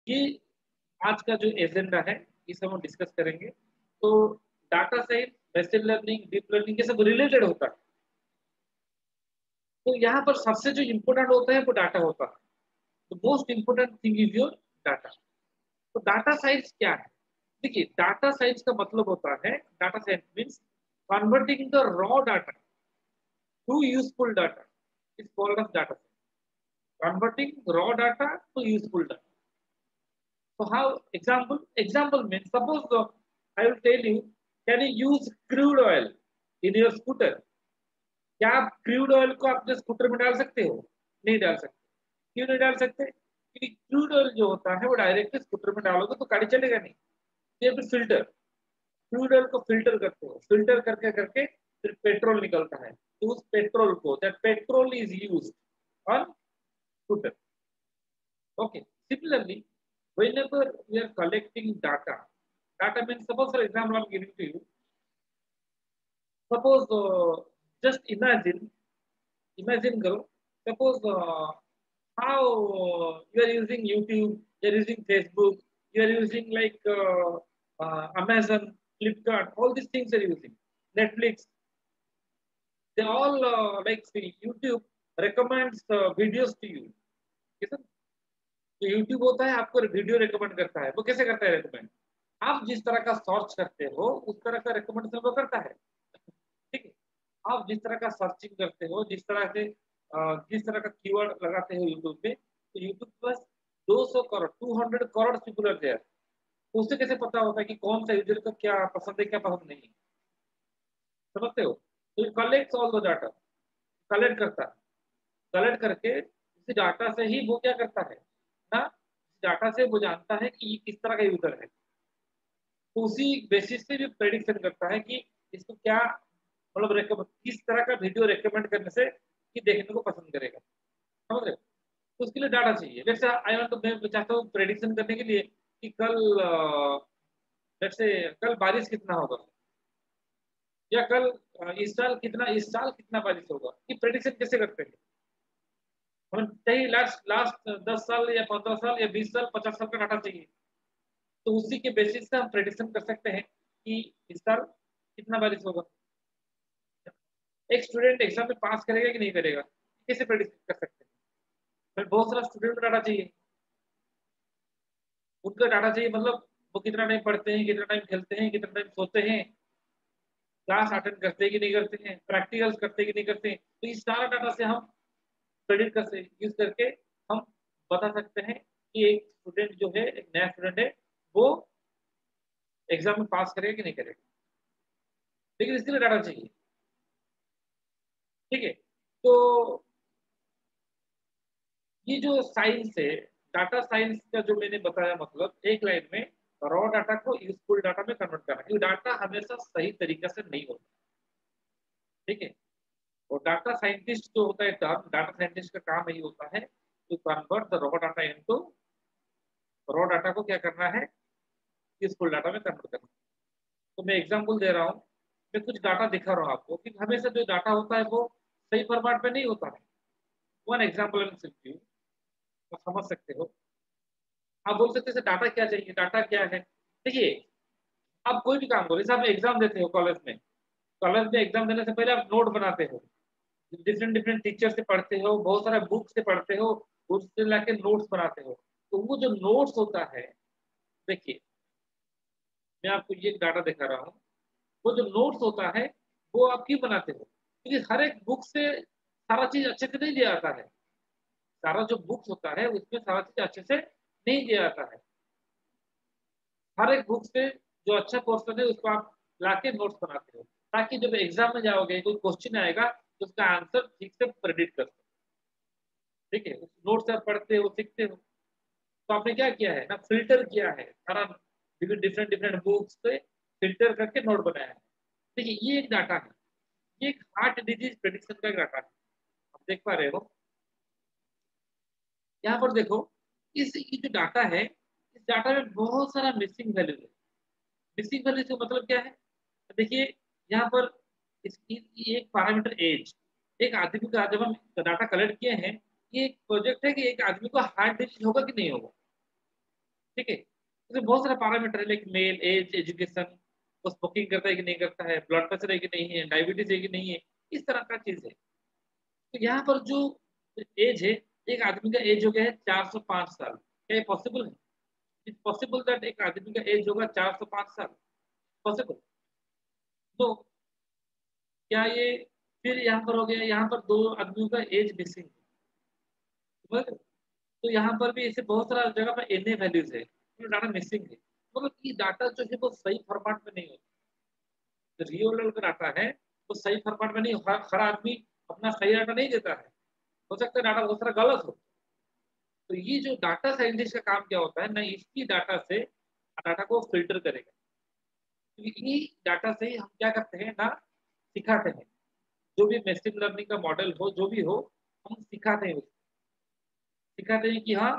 ये आज का जो एजेंडा है, ये सब हम डिस्कस करेंगे। तो data science, machine learning, deep learning, ये सब रिलेटेड होता है। तो यहाँ पर सबसे जो इम्पोर्टेंट होता है वो डाटा होता है। तो most important thing is your data. तो डाटा साइंस क्या है? देखिए, डाटा साइंस का मतलब होता है, data science means converting the raw data to useful data is called as data science. Converting raw data to useful data. So how example means suppose I will tell you, can you use crude oil in your scooter? क्या आप crude oil को अपने scooter में डाल सकते हो? नहीं डाल सकते। क्यों नहीं डाल सकते? क्योंकि क्रूड ऑयल जो होता है वो डायरेक्टली स्कूटर में डालोगे तो गाड़ी चलेगा नहीं। ये फिर फिल्टर, क्रूड ऑयल को फिल्टर करते हो, फिल्टर करके करके फिर पेट्रोल निकलता है। तो उस पेट्रोल को, that petrol is used on scooter. Okay. Similarly, whenever we are collecting data means, suppose for example I'm giving to you. Suppose just imagine karo. Suppose how you are using YouTube, you are using Facebook, you are using like Amazon, Flipkart, all these things are using. Netflix, they all like see, YouTube recommends videos to you. Yes, तो YouTube होता है आपको video recommend करता है। वो कैसे करता है रिकमेंड? आप जिस तरह का सर्च करते हो उस तरह का रिकमेंडेशन वो करता है। ठीक है। आप जिस तरह का सर्चिंग करते हो, जिस तरह का कीवर्ड लगाते हो यूट्यूब पे, तो YouTube plus 200 crore 200 crore people are there. तो उससे कैसे पता होता है कि कौन सा यूजर को क्या पसंद है क्या पसंद नहीं है? समझते हो? तो ये collect all the data, collect करता है। कलेक्ट करके उसी डाटा से ही वो क्या करता है ना, डाटा से वो जानता है कि ये किस तरह का यूजर है। तो उसी बेसिस से भी प्रेडिक्शन करता है कि इसको क्या मतलब किस तरह का वीडियो रेकमेंड करने से कि देखने को पसंद करेगा। समझ रहे हो? तो उसके लिए डाटा चाहिए। जैसे आई वांट, तो मैं चाहता हूँ प्रेडिक्शन करने के लिए कि जैसे कल बारिश कितना होगा, या इस साल कितना बारिश होगा, ये प्रेडिक्शन कैसे करते हैं? हमें चाहिए लास्ट लास्ट 10 साल या 15 साल या 20 साल 50 साल का डाटा चाहिए। तो उसी के बेसिस से हम प्रेडिक्शन कर सकते हैं कि इस साल कितना बारिश होगा। एक स्टूडेंट एग्जाम में पास करेगा कि नहीं करेगा, कैसे प्रेडिक्ट कर सकते हैं? फिर बहुत सारा स्टूडेंट का डाटा चाहिए, उनका डाटा चाहिए, मतलब वो कितना टाइम पढ़ते हैं, कितना टाइम खेलते हैं, कितना टाइम सोते हैं, क्लास अटेंड करते हैं कि नहीं करते हैं, प्रैक्टिकल्स करते हैं कि नहीं करते हैं। तो इस सारा डाटा से हम प्रेडिक्ट कर यूज करके हम बता सकते हैं कि एक स्टूडेंट जो है, एक नया स्टूडेंट है, वो एग्जाम में पास करेगा कि नहीं करेगा। लेकिन इसके लिए डाटा चाहिए। ठीक है। तो ये जो साइंस है, डाटा साइंस का जो मैंने बताया, मतलब एक लाइन में रॉ डाटा को यूजफुल डाटा में कन्वर्ट करना। क्योंकि डाटा हमेशा सही तरीके से नहीं होता। ठीक है। और डाटा साइंटिस्ट जो होता है, डाटा साइंटिस्ट का काम यही होता है to convert the raw data into, raw data को क्या करना है, यूजफुल डाटा में कन्वर्ट करना। तो मैं एग्जांपल दे रहा हूँ, मैं कुछ डाटा दिखा रहा हूँ आपको कि हमेशा जो डाटा होता है वो सही फॉर्मेट में नहीं होता है। वन एग्जाम्पल तो समझ सकते हो। आप बोल सकते हैं डाटा क्या चाहिए, डाटा क्या है। देखिए, आप कोई भी काम करो, जैसे आप एग्जाम देते हो कॉलेज में, कॉलेज में एग्जाम देने से पहले आप नोट बनाते हो, डिफरेंट डिफरेंट टीचर से पढ़ते हो, बहुत सारा बुक से पढ़ते हो, उससे लाके नोट्स बनाते हो। तो वो जो नोट्स होता है, देखिए मैं आपको ये डाटा दिखा रहा हूँ, वो जो नोट्स होता है वो आप क्यों बनाते हो? क्योंकि हर एक बुक से सारा चीज अच्छे से नहीं दिया जाता है। सारा जो बुक्स होता है उसमें सारा चीज अच्छे से नहीं दिया जाता है। हर एक बुक से जो अच्छा पोर्शन है उसको आप लाके नोट्स बनाते हो, ताकि जब एग्जाम में जाओगे कोई क्वेश्चन आएगा तो उसका आंसर ठीक से प्रेडिक्ट कर सको। ठीक है। उस नोट से आप पढ़ते हो, सीखते हो। तो आपने क्या किया है ना, फिल्टर किया है सारा, डिफरेंट डिफरेंट बुक्स से फिल्टर करके नोट बनाया है। देखिए, ये एक डाटा है, ये एक हार्ट डिजीज प्रेडिक्शन का एक डाटा है। आप देख पा रहे हो? यहाँ पर देखो, ये जो डाटा है, इस डाटा में बहुत सारा मिसिंग वैल्यू है। मिसिंग वैल्यू का मतलब क्या है? देखिए, यहाँ पर इसकी एक पैरामीटर एज, एक आदमी का जब हम डाटा कलेक्ट किए हैं, ये एक प्रोजेक्ट है कि एक आदमी को हार्ट डिजीज होगा कि नहीं होगा। ठीक है, इसमें बहुत सारे पैरामीटर है, लाइक मेल, एज, एजुकेशन, वो स्मोकिंग करता है कि नहीं करता है, ब्लड प्रेशर है कि नहीं है, डायबिटीज है कि नहीं है, इस तरह का चीज है। तो यहाँ पर जो एज है, एक आदमी का एज हो गया है 405 साल, क्या ये पॉसिबल है? इट्स पॉसिबल दैट एक आदमी का एज होगा 405 साल? पॉसिबल? तो क्या ये, फिर यहाँ पर हो गया, यहाँ पर दो आदमियों का एज मिसिंग, तो यहाँ पर भी ऐसे बहुत सारा जगह पर एन ए वैल्यूज है, तो डाटा मिसिंग है, मतलब ये डाटा जो है वो सही फॉर्मेट में नहीं होता। जो रियल वर्ल्ड का डाटा है वो सही फॉर्मेट में नहीं, हर आदमी अपना सही डाटा नहीं देता है, हो सकता है डाटा बहुत सारा गलत हो। तो ये जो डाटा साइंटिस्ट का काम क्या होता है ना, इसकी डाटा से डाटा को फिल्टर करेगा, क्योंकि ये डाटा से ही हम क्या करते हैं ना, सिखाते हैं। जो भी मशीन लर्निंग का मॉडल हो, जो भी हो, हम सिखाते हैं उसको, सिखाते हैं कि हाँ,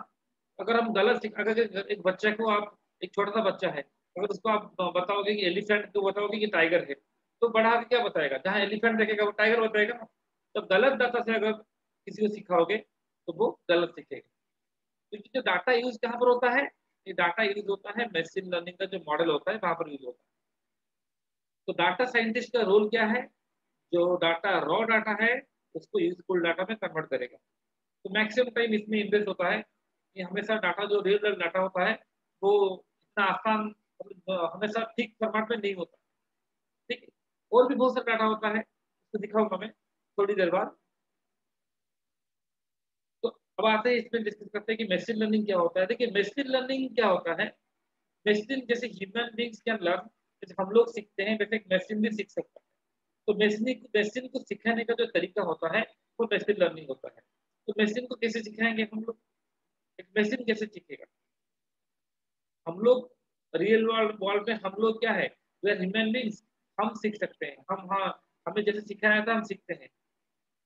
अगर हम अगर एक बच्चे को आप, एक छोटा सा बच्चा है, अगर उसको आप बताओगे कि एलिफेंट, तो बताओगे कि टाइगर है, तो बड़ा के क्या बताएगा, जहाँ एलिफेंट देखेगा वो टाइगर बताएगा ना। तो गलत डाटा से अगर किसी को सिखाओगे तो वो गलत सीखेगा, क्योंकि जो डाटा यूज कहाँ पर होता है, ये डाटा यूज होता है मशीन लर्निंग का जो मॉडल होता है वहां पर यूज होता है। तो डाटा साइंटिस्ट का रोल क्या है, जो डाटा रॉ डाटा है उसको यूजफुल डाटा में कन्वर्ट करेगा। तो मैक्सिमम टाइम इसमें इन्वेस्ट होता है कि हमेशा डाटा जो रियल डाटा होता है वो इतना आसान, हमेशा ठीक फॉर्मेट में नहीं होता। ठीक है, और भी बहुत सारा डाटा होता है, उसको दिखाऊंगा मैं थोड़ी देर बाद। तो अब आते हैं इसमें, डिस्कस करते हैं कि मशीन लर्निंग क्या होता है। देखिए मशीन लर्निंग क्या होता है, मशीन जैसे ह्यूमन बींग्स कैन लर्न, जैसे हम लोग सीखते हैं वैसे एक मशीन भी सीख सकता है। तो मशीन को सिखाने का जो तरीका होता है वो मशीन लर्निंग होता है। तो मशीन को कैसे सिखाएंगे हम लोग, एक मशीन कैसे सीखेगा? हम लोग रियल वर्ल्ड वर्ल्ड में हम लोग क्या है, वे ह्यूमन बींग्स, हम सीख सकते हैं, हम, हाँ, हमें जैसे सिखाया था हम सीखते हैं।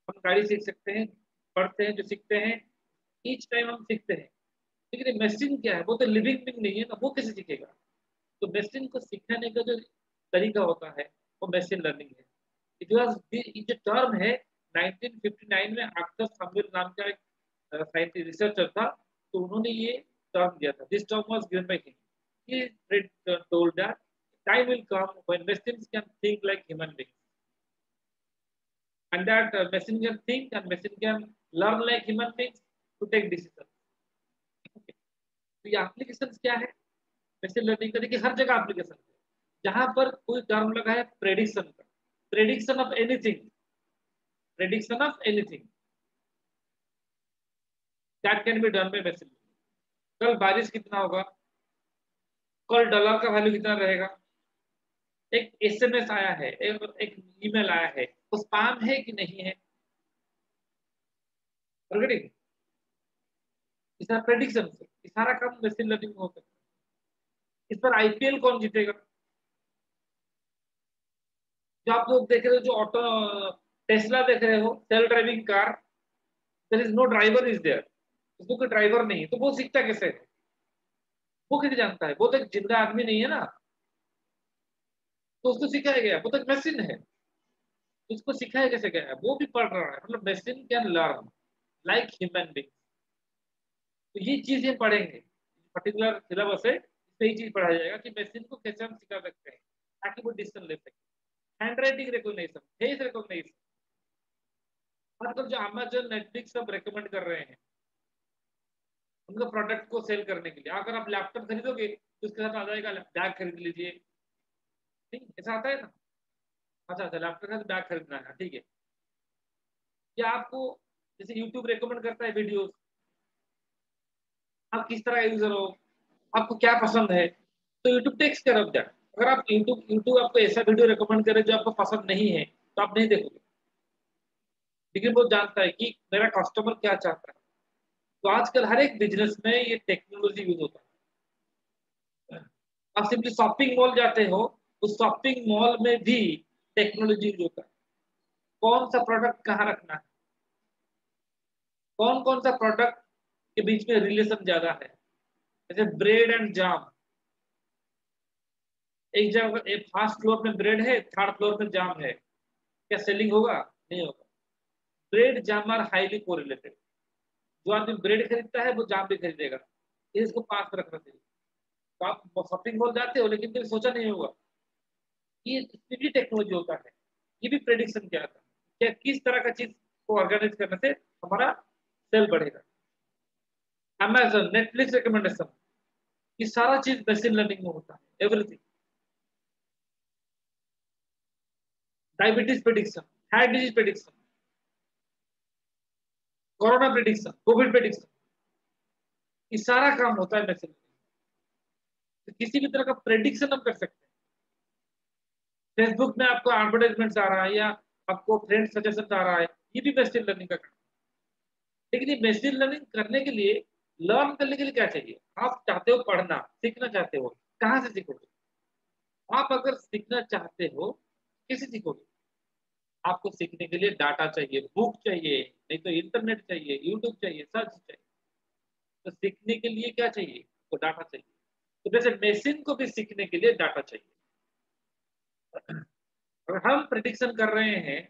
हम गाड़ी सीख सकते हैं, पढ़ते हैं जो सीखते हैं, ईच टाइम हम सीखते हैं। लेकिन मशीन क्या है, वो तो लिविंग बींग नहीं है ना, वो कैसे सीखेगा? तो मशीन को सिखाने का जो तरीका होता है वो मशीन लर्निंग है। इट वाज, ये जो टर्म है, 1959 में आर्थर समर नाम का एक साइंटिस्ट रिसर्चर था, तो उन्होंने ये टर्म दिया था। This term was given by him. He told that time will come when machines can think like human beings, and that machine can think and machine can learn like human beings to take decisions. Okay. तो ये application क्या है machine learning का? देखिए हर जगह application है, जहां पर कोई टर्म लगा है प्रेडिक्शन का, prediction of anything, prediction of anything that can be done by machine. कल बारिश कितना होगा, कल डॉलर का वैल्यू कितना रहेगा, एक एसएमएस आया है, एक ईमेल आया है, वो स्पैम है कि नहीं है, मार्केटिंग, इस तरह प्रेडिक्शन से सारा काम मशीन लर्निंग में होता है। इस पर आईपीएल कौन जीतेगा, जो आप लोग देख रहे हो, जो ऑटो टेस्ला देख रहे हो, self driving car, there is no driver is there, उसको कोई ड्राइवर नहीं है, तो वो सीखता कैसे है? वो कैसे जानता है? वो तो एक जिंदा आदमी नहीं है ना, तो उसको सिखाया गया, वो तो मशीन है, उसको सिखाया कैसे गया है? वो भी पढ़ रहा है, मतलब machine can learn like human being. तो ये चीजें पढ़ेंगे, पर्टिकुलर सिलेबस है, इसमें ये चीज पढ़ाया जाएगा कि मशीन को कैसे हम सिखा सकते हैं ताकि वो डिसीजन ले सके। Hand writing recognition, face recognition, आजकल जो अमेजन, नेटफ्लिक्स सब रेकमेंड कर रहे हैं उनका प्रोडक्ट को सेल करने के लिए, अगर आप लैपटॉप खरीदोगे तो उसके साथ आ जाएगा बैग खरीद लीजिए, ठीक, ऐसा आता है ना। अच्छा अच्छा, लैपटॉप का बैग खरीदना है, ठीक है। क्या आपको, जैसे यूट्यूब रेकमेंड करता है वीडियोस, आप किस तरह यूजर हो, आपको क्या पसंद है, तो YouTube takes care of that. अगर आप यूट्यूब यूट्यूब आपको ऐसा वीडियो रेकमेंड करे जो आपको पसंद नहीं है तो आप नहीं देखोगे, लेकिन वो जानता है कि मेरा कस्टमर क्या चाहता है। तो आजकल हर एक बिजनेस में ये टेक्नोलॉजी यूज होता है। आप सिंपली शॉपिंग मॉल जाते हो, उस शॉपिंग मॉल में भी टेक्नोलॉजी यूज होता है। कौन सा प्रोडक्ट कहाँ रखना है, कौन कौन सा प्रोडक्ट के बीच में रिलेशन ज्यादा है, जैसे ब्रेड एंड जाम, एक जगह एक फर्स्ट फ्लोर में ब्रेड है, थर्ड फ्लोर में जाम है, क्या सेलिंग होगा? नहीं होगा। Bread jam are highly correlated, जो आदमी ब्रेड खरीदता है वो जाम भी खरीदेगा, इसको पास रखना चाहिए। तो आप शॉपिंग मॉल जाते हो लेकिन कभी सोचा नहीं होगा ये इसमें भी टेक्नोलॉजी होता है, ये भी प्रेडिक्शन क्या था, क्या किस तरह का चीज को ऑर्गेनाइज करने से हमारा सेल बढ़ेगा। अमेजन, नेटफ्लिक्स रिकमेंडेशन, ये सारा चीज मशीन लर्निंग में होता है, everything. Diabetes prediction, heart disease prediction, corona prediction, Covid prediction, ये सारा काम होता है मशीन लर्निंग। तो किसी भी तरह का प्रेडिक्शन हम कर सकते हैं। फेसबुक में आपको एडवर्टाइजमेंट आ रहा है या आपको फ्रेंड सजेशन आ रहा है, ये भी मशीन लर्निंग का काम। लेकिन ये मशीन लर्निंग करने के लिए, लर्न करने के लिए क्या चाहिए? आप चाहते हो पढ़ना, सीखना चाहते हो, कहाँ से सीखोगे? आप अगर सीखना चाहते हो, किसे सीखोगे? आपको सीखने के लिए डाटा चाहिए, बुक चाहिए, नहीं तो इंटरनेट चाहिए, यूट्यूब चाहिए, सर्च चाहिए। तो सीखने के लिए क्या चाहिए? तो डाटा चाहिए। तो जैसे मशीन को भी सीखने के लिए डाटा चाहिए। अगर हम प्रिडिक्शन कर रहे हैं,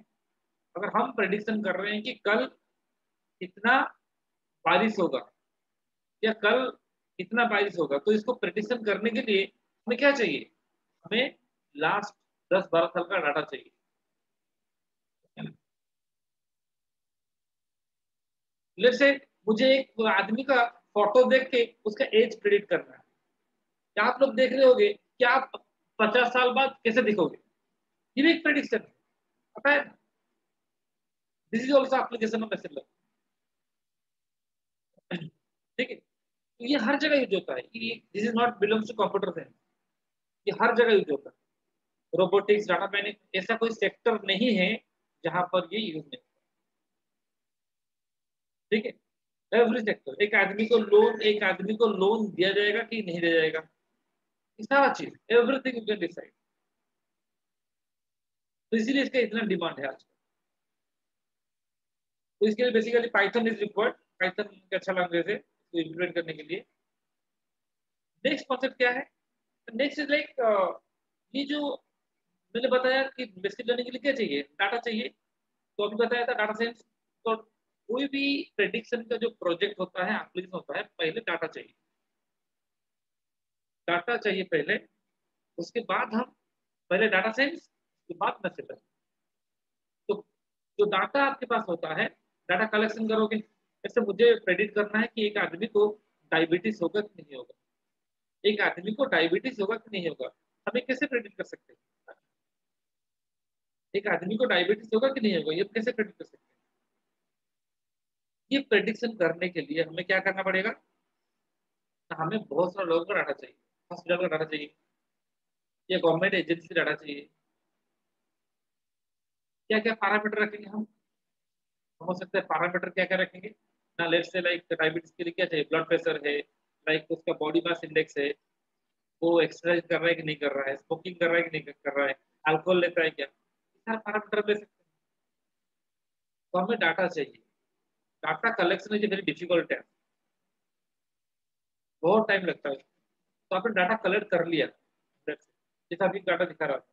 अगर हम प्रिडिक्शन कर रहे हैं कि कल कितना बारिश होगा या कल कितना बारिश होगा, तो इसको प्रिडिक्शन करने के लिए हमें क्या चाहिए? हमें लास्ट 10-12 साल का डाटा चाहिए। लेट्स से मुझे एक आदमी का फोटो देख के उसका एज प्रिडिक्ट करना है। क्या आप लोग देख रहे होगे कि आप 50 साल बाद कैसे दिखोगे? ये भी एक प्रिडिक्शन है, पता है? This is also application of machine learning. ठीक है, तो ये हर जगह यूज होता है। This is not belongs to computer science, ये हर जगह यूज होता है। रोबोटिक्स, डाटा मैनेज, ऐसा कोई सेक्टर नहीं है जहां पर ये यूज नहीं। ठीक है, एवरी सेक्टर। एक आदमी को लोन दिया जाएगा कि नहीं दिया जाएगा, ये सारा चीज, एवरीथिंग यू कैन डिसाइड। तो इसीलिए इसका इतना डिमांड है आज। तो इसके लिए basically Python is required. Python अच्छा लैंग्वेज है इसको इम्प्लीमेंट करने के लिए। नेक्स्ट कॉन्सेप्ट क्या है? नेक्स्ट इज लाइक, ये जो मैंने बताया कि मशीन लर्निंग के लिए क्या चाहिए? डाटा चाहिए। तो अभी बताया था डाटा साइंस। तो कोई भी प्रेडिक्शन का जो प्रोजेक्ट होता है, एप्लीकेशन होता है, पहले डाटा चाहिए। डाटा चाहिए पहले, उसके बाद हम, पहले डाटा साइंस, उसके बाद मशीन लर्निंग। तो जो डाटा आपके पास होता है, डाटा कलेक्शन करोगे। जैसे मुझे प्रेडिक्ट करना है कि एक आदमी को डायबिटीज होगा कि नहीं होगा, एक आदमी को डायबिटीज होगा कि नहीं होगा, हमें कैसे प्रेडिक्ट कर सकते हैं? एक आदमी को डायबिटीज होगा कि नहीं होगा, ये कैसे प्रेडिक्ट कर सकते हैं? ये प्रेडिक्शन करने के लिए हमें क्या करना पड़ेगा? हमें बहुत सारे लोगों का डाटा चाहिए, हॉस्पिटल का डाटा चाहिए या गवर्नमेंट एजेंसी डाटा चाहिए। क्या क्या पैरामीटर रखेंगे हम हो सकता है पैरामीटर क्या क्या रखेंगे ना? लेट्स से लाइक डायबिटीज के लिए क्या चाहिए? ब्लड प्रेशर है, लाइक उसका बॉडी मास इंडेक्स है, वो एक्सरसाइज कर रहा है कि नहीं कर रहा है, स्मोकिंग कर रहा है कि नहीं कर रहा है, अल्कोहल लेता है क्या, सारा पैरामीटर ले सकते हैं। तो हमें डाटा चाहिए। Data collection is very difficult है, बहुत टाइम लगता है। तो आपने डाटा कलेक्ट कर लिया, जैसा अभी डाटा दिखा रहा था,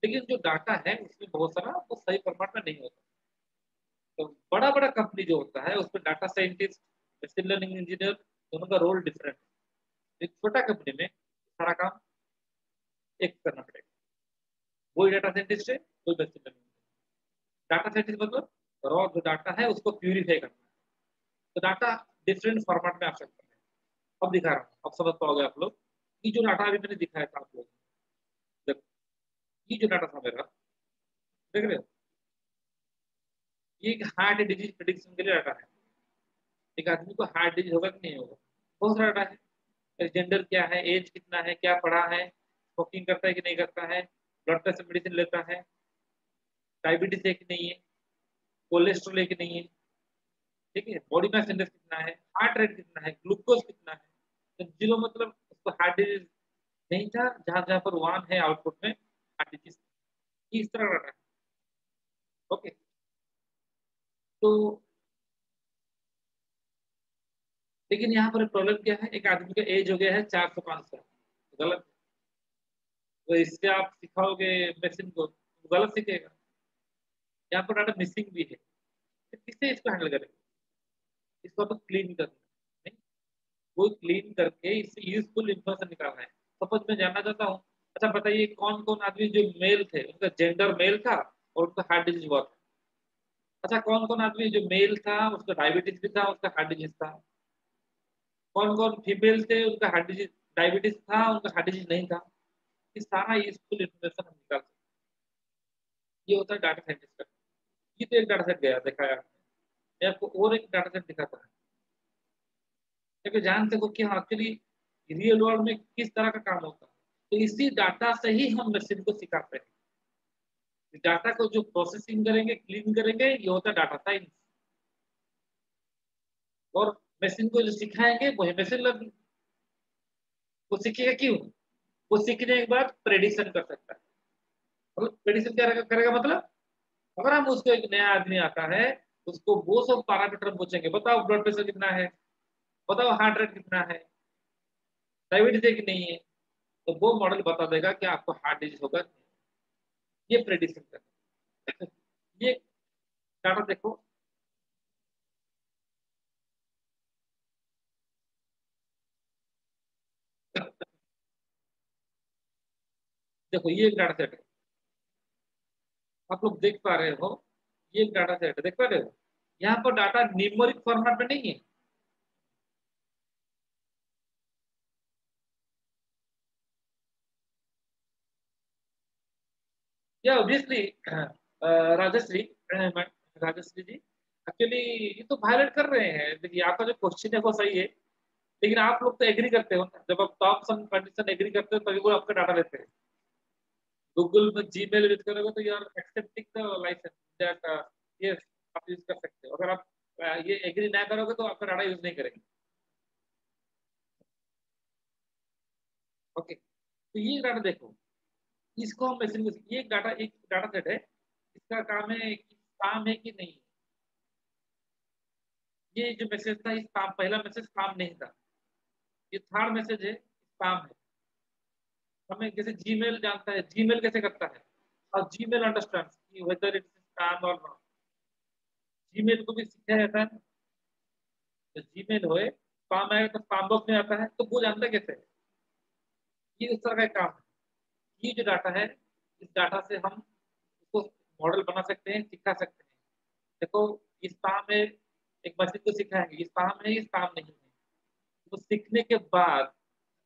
लेकिन जो डाटा है उसमें बहुत सारा वो सही फॉर्मेट में नहीं होता। तो बड़ा बड़ा कंपनी जो होता है उसमें data scientist, machine learning engineer, दोनों का रोल डिफरेंट है। एक छोटा कंपनी में सारा काम एक करना पड़ेगा। वही डाटा साइंटिस्ट है, कोई मशीन लर्निंग। डाटा साइंटिस्ट मतलब रॉ जो डाटा है उसको प्यूरिफाई करना है। तो डाटा डिफरेंट फॉर्मेट में आ सकता है। अब दिखा रहा हूँ, अब समझ पाओगे आप लोग। ये जो डाटा अभी मैंने दिखाया था आप लोग, देखो, ये जो डाटा था मेरा, देख रहे हो, ये एक हार्ट डिजीज प्रेडिक्शन के लिए डाटा है। एक आदमी को हार्ट डिजीज होगा कि नहीं होगा, बहुत सारा डाटा है। जेंडर क्या है, एज कितना है, क्या पढ़ा है, स्मोकिंग करता है कि नहीं करता है, ब्लड प्रेशर मेडिसिन लेता है, डायबिटीज है कि नहीं है, कोलेस्ट्रॉल है कि नहीं है, ठीक है, बॉडी मास इंडेक्स कितना है, हार्ट रेट कितना है, ग्लूकोज कितना है। तो जीरो मतलब उसको हार्ट डिजीज नहीं था, जहां जहां पर वन है आउटपुट में हार्ट डिजीज, इस तरह का डाटा है। ओके, तो लेकिन यहाँ पर प्रॉब्लम क्या है? एक आदमी का एज हो गया है 400-500, गलत। तो इससे आप सिखाओगे मशीन को, तो गलत सीखेगा। यहाँ पर डाटा मिसिंग भी है, तो किससे इसको हैंडल करेंगे? इसको तो क्लीन करना है, नहीं? वो क्लीन करके इससे यूजफुल इंफॉर्मेशन निकालना है। सपोज मैं जानना चाहता हूँ, अच्छा बताइए कौन कौन आदमी जो मेल थे उनका जेंडर मेल था और उनका हार्ट डिजीज हुआ था। अच्छा कौन कौन आदमी जो मेल था उसका डायबिटीज भी था, उसका हार्ट डिजीज था। कौन कौन फीमेल थे उनका हार्ट डिजीज, डायबिटीज था, उनका हार्ट डिजीज नहीं था। ये सारा यूजफुल इंफॉर्मेशन हम निकाल सकते हैं। ये होता है डाटा साइंटिस्ट का। ये तो एक डाटा सेट गया दिखाया। मैं आपको और एक डाटा सेट दिखाता हूँ ताकि जान सको कि हाँ एक्चुअली रियल वर्ल्ड में किस तरह का काम होता है। तो इसी डाटा से ही हम मशीन को सिखाते हैं। डाटा को जो प्रोसेसिंग करेंगे क्लीन करेंगे ये होता है डाटा साइंस। और मशीन को जो सिखाएंगे वही मशीन लर्निंग। वो सीखेगा क्यों? वो सीखने के बाद प्रेडिक्शन कर सकता है। मतलब प्रेडिक्शन क्या करेगा मतलब, अगर हम उसको एक नया आदमी आता है उसको वो सब पैरामीटर पूछेंगे, बताओ ब्लड प्रेशर कितना है, बताओ हार्ट रेट कितना है, डायबिटीज है कि नहीं है, तो वो मॉडल बता देगा कि आपको हार्ट डिजीज होगा। ये प्रेडिक्शन कर ये डाटा देखो। देखो ये एक डाटा सेट है, आप लोग देख पा रहे हो। ये एक डाटा सेट है, देख पा रहे हो। यहाँ पर डाटा न्यूमेरिक फॉर्मेट में नहीं है। या ऑब्वियसली राजश्री, राजश्री जी एक्चुअली ये तो वायलेट कर रहे हैं। देखिए आपका जो क्वेश्चन है वो सही है, लेकिन आप लोग तो एग्री करते हो ना, जब आप टर्म्स एंड कंडीशन एग्री करते हो तभी वो आपका डाटा लेते हैं। गूगल में जीमेल यूज करोगे तो you are accepting the license that yes आप यूज कर सकते हो। अगर आप ये एग्री ना करोगे तो आपका डाटा यूज नहीं करेंगे। ओके, तो ये डाटा देखो, इसको हम मैसेज में, ये डाटा एक डाटा सेट है। इसका काम है कि काम है कि नहीं। ये जो मैसेज था इस काम, पहला मैसेज काम नहीं था। ये थर्ड मैसेज है काम है। हमें जैसे जीमेल जानता है जीमेल कैसे करता है, और Gmail understand whether it's spam और नॉट। जीमेल को भी सीखा जाता है। तो जीमेल होए स्पैम आएगा तो स्पैम बॉक्स में आता है, तो वो जानता है कैसे। ये इस तरह का एक काम है। ये जो डाटा है इस डाटा से हम उसको मॉडल बना सकते हैं, सिखा सकते हैं। देखो इस काम में एक मशीन को सिखाएंगे इस काम है इस काम नहीं है। तो सीखने के बाद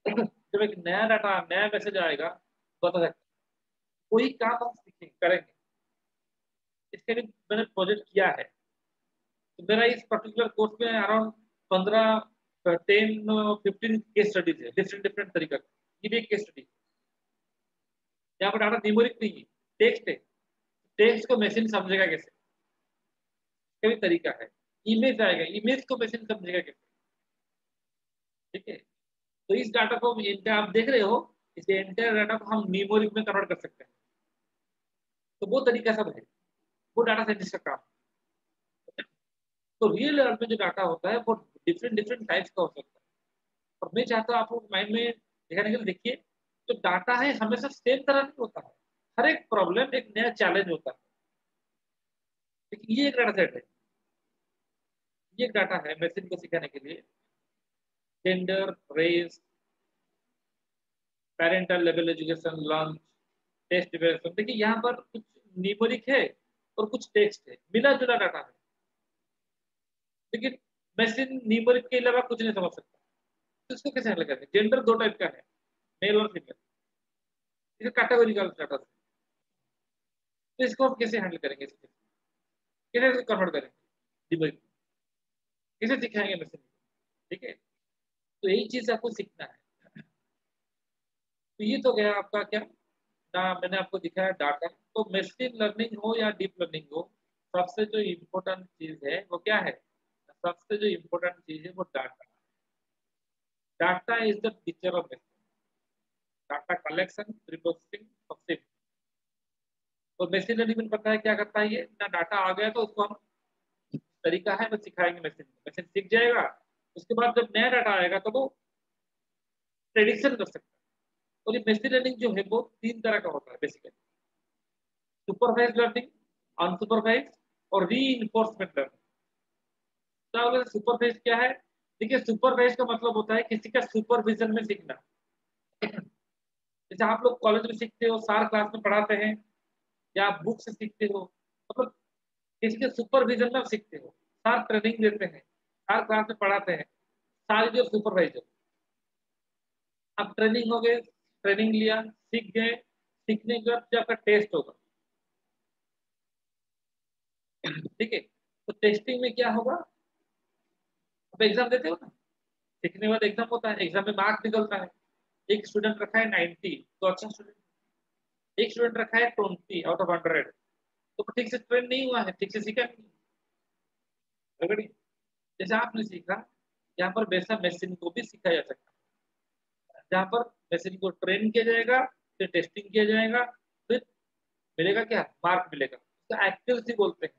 जब एक नया डाटा नया मैसेज आएगा तो बता सकते हैं। कोई काम हम सीखेंगे करेंगे। इसके लिए मैंने प्रोजेक्ट किया है। तो मेरा इस पर्टिकुलर कोर्स में अराउंड 15 10 15 केस स्टडीज है, डिफरेंट डिफरेंट तरीके की। ये भी एक केस स्टडी। यहाँ पर डाटा न्यूमेरिक नहीं है, टेक्स्ट है। टेक्स्ट को मशीन समझेगा कैसे, इसका भी तरीका है। इमेज आएगा, इमेज को मशीन समझेगा कैसे। ठीक है, तो इस डाटा को आप देख रहे हो, इस एंटायर डाटा को हम न्यूमेरिक में कन्वर्ट कर सकते हैं। तो वो तरीका सब है, वो डाटा साइंटिस्ट का काम है। तो रियल वर्ल्ड में जो डाटा होता है वो डिफरेंट डिफरेंट टाइप्स का हो सकता है। और मैं चाहता हूँ आप लोग माइंड में दिखाने के लिए देखिए, जो डाटा है हमेशा सेम तरह नहीं होता है। हर एक प्रॉब्लम एक नया चैलेंज होता है। लेकिन ये एक डाटा सेट है, ये एक डाटा है मशीन को सिखाने के लिए। Gender, race, parental level education, learn, test evaluation. देखिए यहाँ पर कुछ न्यूमेरिक है और कुछ टेक्स्ट है, मिला जुला डाटा है। लेकिन मशीन न्यूमेरिक के अलावा कुछ नहीं समझ सकता। तो इसको कैसे हैंडल करेंगे? जेंडर दो टाइप का है, मेल और फीमेल। इसे कैटेगोरिकल डाटा से, तो इसको हम कैसे हैंडल करेंगे? कैसे इसको कन्वर्ट करेंगे न्यूमेरिक, कैसे सिखाएंगे मशीन? ठीक है, तो यही चीज आपको सीखना है। तो ये तो गया आपका क्या ना, मैंने आपको दिखाया डाटा। तो मशीन लर्निंग हो या डीप लर्निंग हो, सबसे जो इम्पोर्टेंट चीज है वो क्या है? सबसे जो इम्पोर्टेंट चीज है वो data. Data is the teacher of machine. Data collection, preprocessing, सबसे। तो मशीन लर्निंग में पता है क्या करता है, ये ना डाटा आ गया तो उसको हम तरीका है बस सिखाएंगे मशीन को, मशीन सीख जाएगा। उसके बाद जब नया डाटा आएगा तो वो प्रेडिक्शन कर सकता है। और ये मशीन लर्निंग जो है वो तीन तरह का होता है बेसिकली: सुपरवाइज लर्निंग, अनसुपरवाइज और री इन्फोर्समेंट लर्निंग। सुपरवाइज क्या है? देखिए सुपरवाइज का मतलब होता है किसी का सुपरविजन में सीखना। जैसे आप लोग कॉलेज में सीखते हो, सार क्लास में पढ़ाते हैं, या आप बुक से सीखते हो, मतलब किसी के सुपरविजन में आप सीखते हो, सार ट्रेनिंग देते हैं, सार क्लास में पढ़ाते हैं, सार जो सुपरवाइजर। आप ट्रेनिंग हो गए, ट्रेनिंग लिया, सीख गए, सीखने के बाद जो आपका टेस्ट होगा, ठीक है, तो टेस्टिंग में क्या होगा, आप एग्जाम देते हो ना, सीखने के बाद एग्जाम होता है, एग्जाम में मार्क निकलता है। एक स्टूडेंट रखा है 90, तो अच्छा स्टूडेंट। एक स्टूडेंट रखा है 20 आउट ऑफ 100, तो ठीक से ट्रेन नहीं हुआ है, ठीक से सीखा नहीं। अगर जैसे आपने सीखा, यहाँ पर वैसा मशीन को भी सिखाया जा सकता है, जहाँ पर मशीन को ट्रेन किया जाएगा, फिर टेस्टिंग किया जाएगा, फिर मिलेगा क्या, मार्क मिलेगा, उसका एक्यूरेसी बोलते हैं।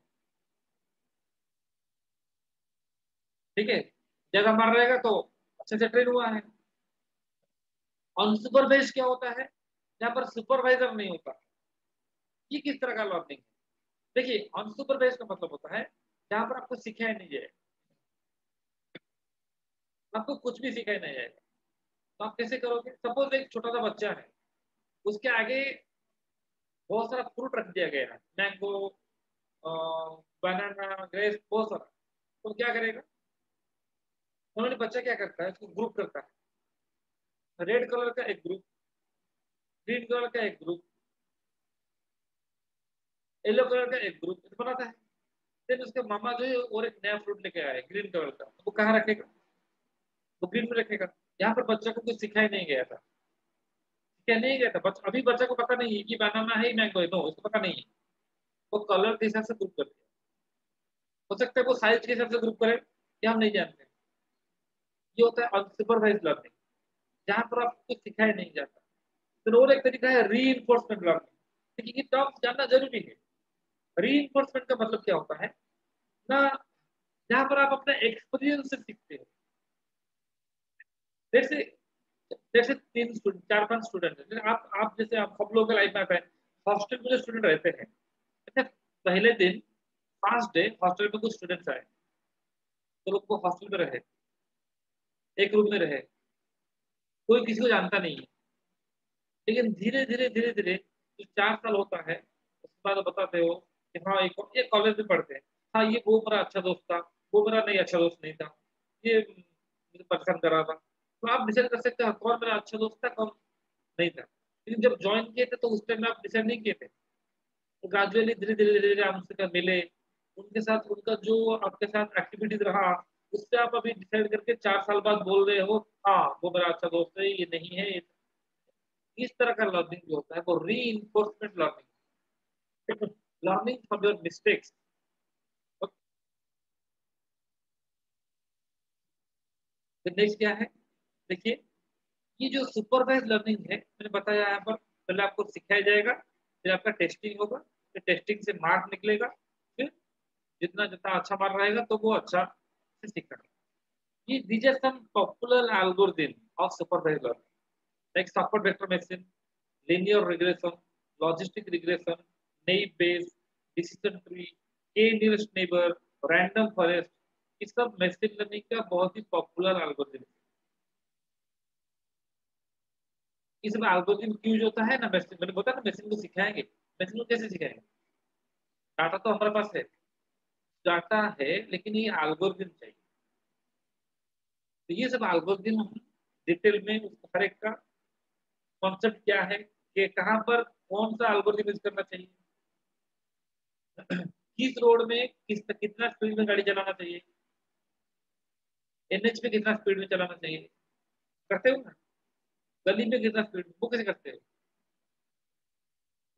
ठीक है, जगह मार रहेगा तो अच्छे से ट्रेन हुआ है। अनसुपरवाइज क्या होता है, जहाँ पर सुपरवाइजर नहीं होता। ये किस तरह का लर्निंग है, देखिए अनसुपरवाइज का मतलब होता है जहाँ पर आपको सिखाया नहीं जाए, आपको कुछ भी सिखाया नहीं जाएगा, तो आप कैसे करोगे। सपोज एक छोटा सा बच्चा है, उसके आगे बहुत सारा फ्रूट रख दिया गया है, मैंगो, बनाना, ग्रेप्स, बहुत सारा, तो क्या करेगा, उन्होंने बच्चा क्या करता है, उसको ग्रुप करता है, रेड कलर का एक ग्रुप, ग्रीन कलर का एक ग्रुप, येलो कलर का एक ग्रुप बनाता है। फिर उसके मामा जो है और एक नया फ्रूट लेके आए ग्रीन कलर का, तो वो कहाँ रखेगा, वो ग्रीन में रखेगा। यहाँ पर बच्चा को कुछ सिखाया नहीं गया था, सिखाया नहीं गया था, अभी बच्चा को पता नहीं है कि बनाना है मैंगो है, नो उसको पता नहीं है, वो कलर के हिसाब से ग्रुप कर दिया। हो सकता है वो साइज के हिसाब से ग्रुप करे, क्या हम नहीं जानते। ये होता है अनसुपरवाइज लर्निंग, जहाँ पर आपको कुछ सिखाया नहीं जाता। फिर और एक तरीका है री इन्फोर्समेंट लर्निंग, देखिए ये टर्म जानना जरूरी है। री इन्फोर्समेंट का मतलब क्या होता है ना, जहाँ पर आप अपने एक्सपीरियंस से सीखते हो। जैसे जैसे 3 स्टूडेंट, 4-5 स्टूडेंट है, जैसे आप जैसे आप सब लोगों के लाइफ में आता है, हॉस्टल में जो स्टूडेंट रहते हैं, अच्छा, पहले दिन फर्स्ट डे हॉस्टल में कुछ स्टूडेंट्स आए, तो लोग को हॉस्टल में रहे, एक रूम में रहे, कोई किसी को जानता नहीं है। लेकिन धीरे धीरे धीरे धीरे जो 4 साल होता है, उसके बाद बताते हो कि हाँ ये कॉलेज में पढ़ते हैं, हाँ ये वो मेरा अच्छा दोस्त था, वो मेरा नहीं अच्छा दोस्त नहीं था, ये मुझे परेशान कर रहा था। तो आप डिसाइड कर सकते हो कौन मेरा अच्छा दोस्त था, कौन नहीं था। लेकिन जब ज्वाइन किए थे तो उस टाइम में आप डिसाइड नहीं किए थे, तो ग्रेजुअली धीरे धीरे धीरे धीरे आप उनसे मिले, उनके साथ उनका जो आपके साथ एक्टिविटीज रहा, उससे आप अभी डिसाइड करके 4 साल बाद बोल रहे हो हाँ वो मेरा अच्छा दोस्त है, ये नहीं है। इस तरह का लर्निंग जो होता है वो री enforcement learning, learning from your mistakes. Next क्या है, देखिए ये जो सुपरवाइज लर्निंग है मैंने बताया यहाँ पर, पहले आपको सिखाया जाएगा, फिर आपका टेस्टिंग होगा, फिर टेस्टिंग से मार्क निकलेगा, फिर जितना जितना अच्छा मार्क रहेगा तो वो अच्छा से सीखेगा। ये these are some popular algorithm of supervised learning, like support vector machine, linear regression, logistic regression, naive Bayes, decision tree, k nearest neighbor, random forest, ये सब मशीन लर्निंग का बहुत ही पॉपुलर एल्गोरिथम है। ये सब एल्गोरिथम यूज होता है ना मशीन, मैंने बताया ना मशीन को सिखाएंगे, मशीन को कैसे सिखाएंगे, डाटा तो हमारे पास है, डाटा है, लेकिन ये एल्गोरिथम चाहिए। तो ये सब एल्गोरिथम हम डिटेल में हर एक का कॉन्सेप्ट क्या है, कि कहाँ पर कौन सा एल्गोरिथम यूज करना चाहिए, किस रोड में कितना स्पीड में गाड़ी चलाना चाहिए, एनएच पे कितना स्पीड में चलाना चाहिए, करते हो ना, गली में कितना स्पीड, वो कैसे करते हो।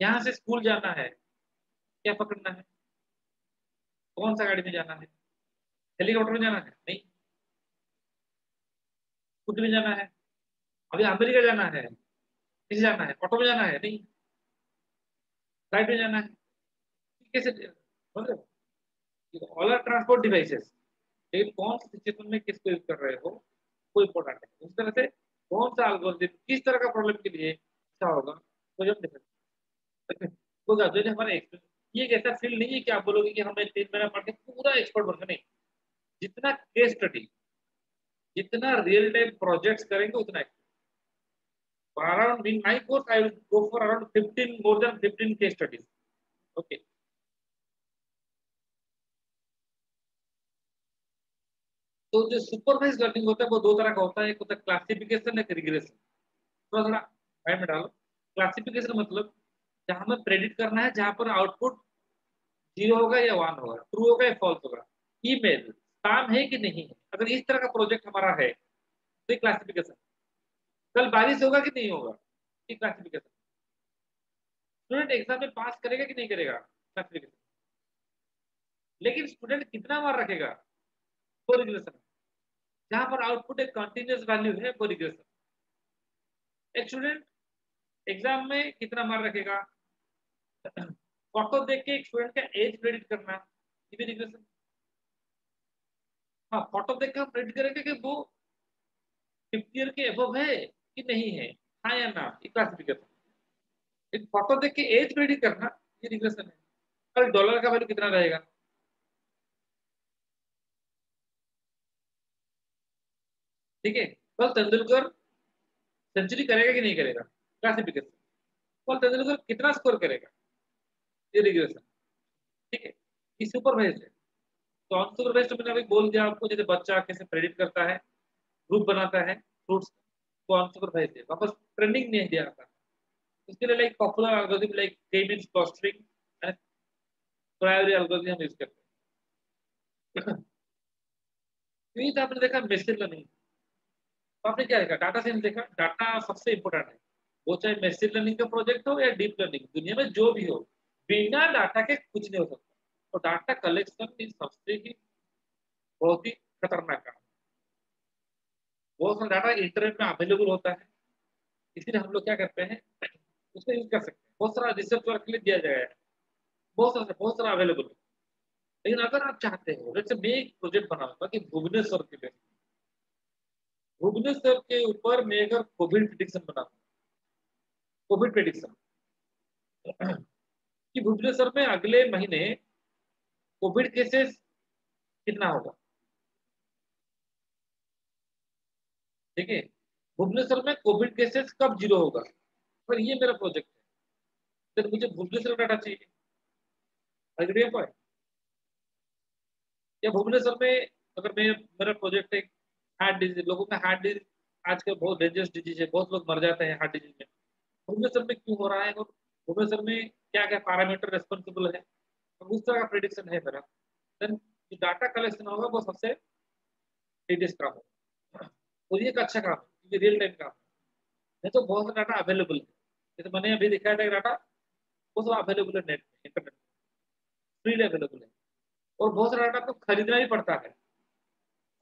यहाँ से स्कूल जाना है, क्या पकड़ना है, कौन सा गाड़ी में जाना है, हेलीकॉप्टर में जाना है नहीं, स्कूटी में जाना है, अभी अमेरिका जाना है, किसे जाना है, ऑटो में जाना है नहीं, फ्लाइट में जाना है, कैसे मतलब ऑल आर ट्रांसपोर्ट डिवाइसेस, लेकिन कौन सी सिचुएशन में किसको यूज कर रहे हो कोई इंपॉर्टेंट है। उस तरह से कौन सा एल्गोरिथम किस तरह का प्रॉब्लम के लिए अच्छा होगा, तो जब डिफरेंट होगा जो हमारा एक्सपीरियंस। ये एक ऐसा फील्ड नहीं है कि आप बोलोगे कि हमें 3 महीना पढ़ के पूरा एक्सपर्ट बनना, नहीं, जितना केस स्टडी जितना रियल टाइम प्रोजेक्ट्स करेंगे उतना around in my course I will go for around 15 more than 15 case studies. Okay. तो जो सुपरवाइज लर्निंग होता है वो दो तरह का होता है. एक होता है क्लासिफिकेशन, एक रिग्रेशन. थोड़ा थोड़ा माइंड में डालो. क्लासिफिकेशन मतलब जहां हमें प्रेडिक्ट करना है जहां पर आउटपुट 0 होगा या 1 होगा, ट्रू होगा या फॉल्स होगा, ईमेल काम है कि नहीं है. अगर इस तरह का प्रोजेक्ट हमारा है तो क्लासिफिकेशन. कल बारिश होगा कि नहीं होगा, ये क्लासिफिकेशन. स्टूडेंट एग्जाम में पास करेगा कि नहीं करेगा, क्लासिफिकेशन. लेकिन स्टूडेंट कितना मार रखेगा, वो रिग्रेशन. जहां पर आउटपुट एक कंटिन्यूअस वैल्यू है वो रिग्रेशन. एक स्टूडेंट एग्जाम में कितना मार रखेगा, फोटो देख के एक स्टूडेंट का एज प्रेडिक्ट करना, ये भी रिग्रेशन. हाँ, फोटो देख के हम प्रेडिक्ट करेंगे कि वो 50 ईयर के अबव है कि नहीं है, हाँ या ना, ये क्लासिफिकेशन. एक फोटो देख के एज प्रेडिक्ट करना, ये रिग्रेशन है. कल डॉलर का वैल्यू कितना रहेगा, ठीक है. कल तेंदुलकर सेंचुरी करेगा कि नहीं करेगा, क्लासिफिकेशन. कल तेंदुलकर कितना स्कोर करेगा, ये रिग्रेशन. ठीक है. ये सुपरवाइज्ड है. तो अनसुपरवाइज्ड मैंने अभी बोल दिया आपको, जैसे बच्चा कैसे प्रेडिक्ट करता है, ग्रुप बनाता है फ्रूट्स, तो अनसुपरवाइज्ड है. वापस ट्रेंडिंग नहीं दिया जाता. इसके लिए लाइक पॉपुलर एल्गोरिथम लाइक के मींस क्लस्टरिंग एंड प्रायोरी एल्गोरिथम हम यूज करते हैं. तो ये तो आपने देखा मशीन लर्निंग. तो आपने क्या देखा, डाटा साइंस देखा. डाटा सबसे इंपॉर्टेंट है, वो चाहे मशीन लर्निंग का प्रोजेक्ट हो या डीप लर्निंग, दुनिया में जो भी हो, बिना डाटा के कुछ नहीं हो सकता. तो डाटा कलेक्शन इज सबसे ही बहुत ही खतरनाक काम. बहुत सारा डाटा इंटरनेट में अवेलेबल होता है, इसलिए हम लोग क्या करते हैं, उसको यूज कर सकते हैं. बहुत सारा रिसर्च वर्क के लिए दिया जाएगा, बहुत सारा अवेलेबल है. लेकिन अगर आप चाहते हो, जैसे मैं एक प्रोजेक्ट बनाऊंगा कि भुवनेश्वर के लिए, भुवनेश्वर के ऊपर मैं अगर कोविड प्रिडिक्शन बनाऊंगा, कोविड प्रिडिक्शन कि भुवनेश्वर में अगले महीने कोविड केसेस कितना होगा, ठीक है. भुवनेश्वर में कोविड केसेस कब 0 होगा, पर ये मेरा प्रोजेक्ट है. तो मुझे भुवनेश्वर का डाटा चाहिए. Agree point. या भुवनेश्वर में अगर मैं, मेरा प्रोजेक्ट है हार्ट डिजीज, लोगों का हार्ट डिजीज आजकल बहुत डेंजरस डिजीज है, बहुत लोग मर जाते हैं हार्ट डिजीज में. भुवनेश्वर में क्यों हो रहा है, और भुवनेश्वर में क्या क्या पैरामीटर रेस्पॉन्सिबल है, तो उस तरह का प्रिडिक्शन है मेरा. देन जो डाटा कलेक्शन होगा वो सबसे लेटेस्ट काम होगा, और ये एक अच्छा काम है, ये रियल टाइम काम है. नहीं तो बहुत सारा डाटा अवेलेबल है, जैसे मैंने अभी दिखाया था डाटा, वो सब अवेलेबल है नेट में, इंटरनेट फ्रीली अवेलेबल है. और बहुत सारा डाटा आपको खरीदना ही पड़ता है,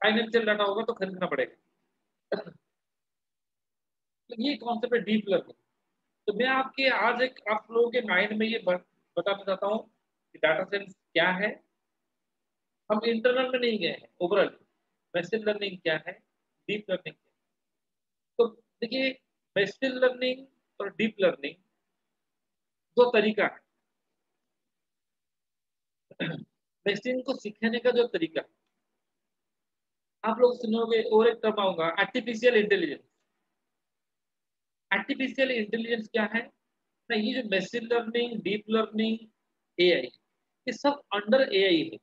फाइनेंशियल डाटा होगा तो खरीदना पड़ेगा. तो ये कॉन्सेप्ट है डीप लर्निंग. तो मैं आपके आज एक आप लोगों के माइंड में ये बताना चाहता हूँ कि डाटा साइंस क्या है. हम इंटरनल में नहीं गए हैं, ओवरऑल मशीन लर्निंग क्या है, डीप लर्निंग क्या है. तो देखिए, मशीन लर्निंग और डीप लर्निंग दो तरीका है. मशीन को सीखने का जो तरीका, आप लोग सुनोगे, और एक टर्म आऊंगा, आर्टिफिशियल इंटेलिजेंस. आर्टिफिशियल इंटेलिजेंस क्या है ना, ये जो machine learning, deep learning, AI, ये सब अंडर एआई है.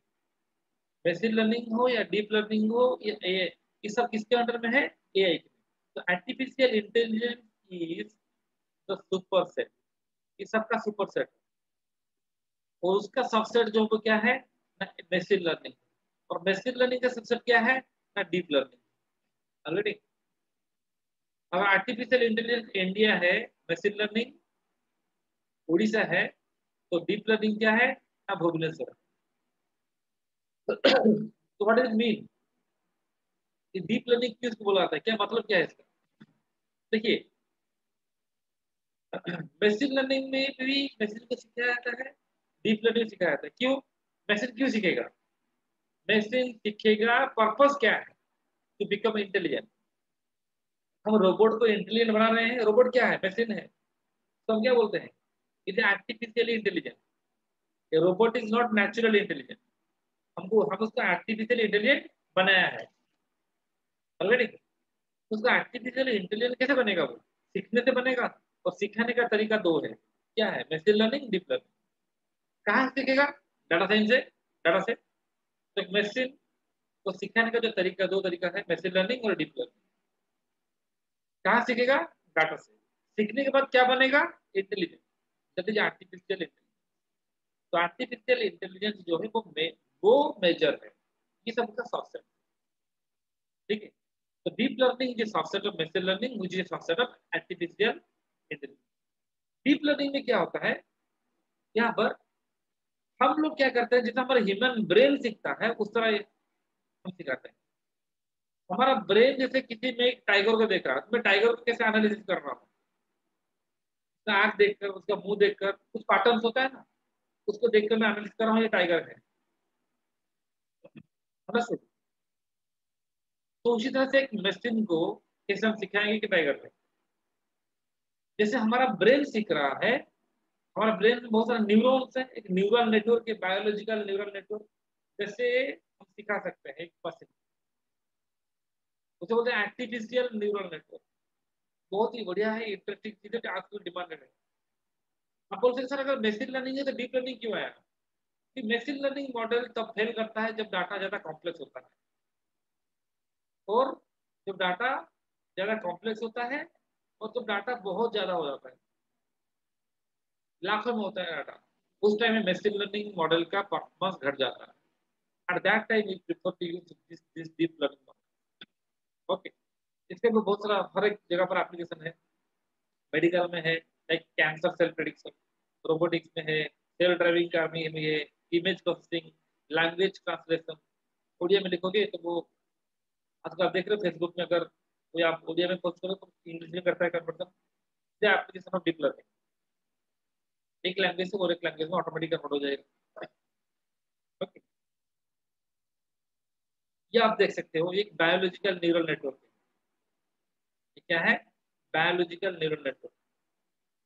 मशीन लर्निंग हो या डीप लर्निंग हो या एआई, ये सब किसके अंडर में है, एआई के. तो artificial intelligence is the super set, ये सबका सुपर सेट. और उसका सबसेट जो वो क्या है ना, मशीन लर्निंग. और मशीन लर्निंग का सबसेट क्या है ना, डीप लर्निंग. ऑलरेडी अगर आर्टिफिशियल इंटेलिजेंस इंडिया है, मशीन लर्निंग उड़ीसा है, तो डीप लर्निंग क्या है ना, भुवनेश्वर. तो what is mean, deep learning क्यों इसको बोला जाता है, क्या मतलब क्या है इसका. देखिए, मशीन लर्निंग में भी मशीन को सिखाया जाता है, डीप लर्निंग सिखाया जाता है. क्यों, मशीन क्यों सीखेगा, मशीन सीखेगा पर्पस क्या है, टू बिकम इंटेलिजेंट. हम रोबोट को इंटेलिजेंट बना रहे हैं, रोबोट क्या है, मशीन है. तो हम क्या बोलते हैं, it is artificially intelligent. Robot is not naturally intelligent. हम उसको आर्टिफिशियली इंटेलिजेंट बनाया है. ऑलरेडी। उसका आर्टिफिशियल इंटेलिजेंस कैसे बनेगा? वो सीखने से बनेगा, और सिखाने का तरीका दो है। क्या है? Machine learning, deep learning. कहाँ सीखेगा? डाटा साइंस से, डाटा से। तो एक मशीन को सिखाने का जो तरीका, दो तरीका है, मशीन लर्निंग और डीप लर्निंग। कहाँ सीखेगा? डाटा से। सीखने के बाद क्या बनेगा? Intelligence, that is artificial intelligence. तो आर्टिफिशियल इंटेलिजेंस जो है वो मेजर है, ये सबका सबसेट। ठीक है। तो deep learning is subset of machine learning which is subset of artificial intelligence. Deep learning में क्या होता है? यहाँ पर हम लोग क्या करते हैं, जितना हमारा ह्यूमन ब्रेन सीखता है उस तरह हम सिखाते हैं। हमारा ब्रेन जैसे किसी में एक टाइगर को देख रहा है, तो मैं टाइगर को कैसे एनालिसिस कर रहा हूँ? उसका आंख देखकर, उसका मुंह देखकर, कुछ पैटर्न्स होता है ना, उसको देखकर मैं एनालिसिस कर रहा हूँ ये टाइगर है। समझ? तो उसी तरह से एक मशीन को कैसे हम सिखाएंगे कि टाइगर है? जैसे हमारा ब्रेन सीख रहा है, हमारा ब्रेन में बहुत सारे न्यूरॉन्स है, एक न्यूरल नेटवर्क है, बायोलॉजिकल न्यूरल नेटवर्क। जैसे हम सिखा सकते हैं एक मशीन, उसे बोलते हैं आर्टिफिशियल न्यूरल नेटवर्क। बहुत ही बढ़िया है, इंटरेस्टिंग चीज है, आजकल डिमांडेड है। आप बोल सकते सर अगर मशीन लर्निंग है तो डीप लर्निंग क्यों आया? कि मशीन लर्निंग मॉडल तब फेल करता है जब डाटा ज्यादा कॉम्प्लेक्स होता है, और जब डाटा ज्यादा कॉम्प्लेक्स होता है, और जब डाटा बहुत ज्यादा हो जाता है, लाखों में होता है डाटा, उस टाइम में मशीन लर्निंग मॉडल का परफॉर्मेंस घट जाता है। At that time we prefer to use this deep learning model. Okay. इसके भी बहुत सारा हर एक जगह पर एप्लीकेशन है। मेडिकल में है, like cancer cell prediction, robotics में है, सेल ड्राइविंग कार में है, image processing, language translation. Odia में लिखोगे तो वो, आजकल आप देख रहे हो फेसबुक में अगर कोई आप उड़िया में पोस्ट करो तो इंग्लिश में करता है conversion. Application of deep learning, एक लैंग्वेज से और एक लैंग्वेज में ऑटोमेटिक कन्वर्ट हो जाएगा। ओके। ये आप देख सकते हो एक बायोलॉजिकल न्यूरल नेटवर्क है। ये क्या है? Biological neural network.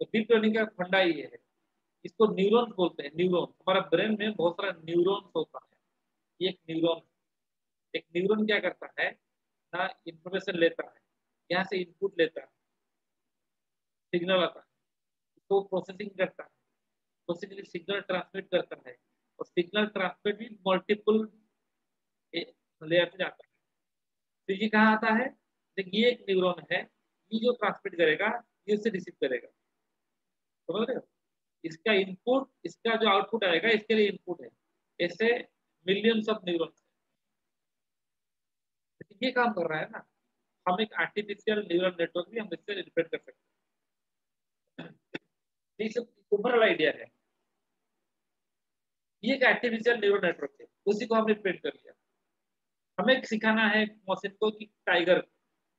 तो डीप लर्निंग का फंडा ये है। इसको न्यूरॉन्स बोलते हैं। न्यूरॉन, हमारा ब्रेन में बहुत सारा न्यूरॉन्स होता है। ये एक न्यूरॉन, एक न्यूरॉन क्या करता है ना, इंफॉर्मेशन लेता है, यहाँ से इनपुट लेता है, सिग्नल आता है, उसको प्रोसेसिंग करता है, प्रोसेसिंग सिग्नल ट्रांसमिट करता है, और सिग्नल ट्रांसमिट भी मल्टीपल लेयर पे जाता है। तो ये कहाँ आता है? देखिए ये एक न्यूरॉन है, ये जो ट्रांसमिट करेगा, ये उससे रिसीव करेगा। समझ रहे हो? इसका इनपुट, इसका जो आउटपुट आएगा, इसके लिए इनपुट है। ऐसे मिलियंस ऑफ न्यूरॉन्स। ये काम कर रहा है ना। हम एक आर्टिफिशियल न्यूरल नेटवर्क भी हम इससे रिलेट कर सकते हैं। ये सब ओवरऑल आइडिया है। ये एक आर्टिफिशियल न्यूरल नेटवर्क है, उसी को हमने प्रिंट कर लिया। हमें सिखाना है मशीन को कि टाइगर,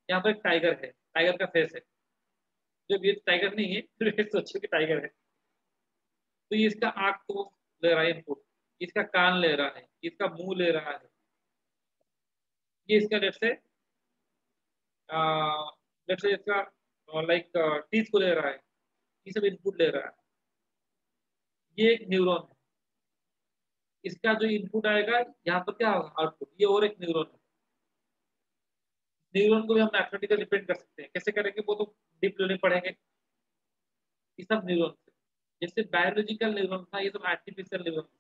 यहाँ पर एक टाइगर है, टाइगर का फेस है। जब ये टाइगर नहीं है फिर ये सोचो कि टाइगर है। तो ये इसका आंख को ले रहा है इनपुट, इसका कान ले रहा है, इसका मुंह ले रहा है, ये इसका लेट से इसका लाइक टीथ को ले रहा है, ये सब इनपुट ले रहा है। ये एक न्यूरॉन है। इसका जो इनपुट आएगा, यहाँ पर क्या होगा? आउटपुट। ये और एक न्यूरॉन है। न्यूरॉन को भी हम मैथमेटिकल डिपेंड कर सकते हैं, कैसे करेंगे वो तो डीप लर्निंग पढ़ेंगे। ये सब न्यूरॉन है। जैसे बायोलॉजिकल न्यूरॉन था, ये सब आर्टिफिशियल न्यूरॉन है।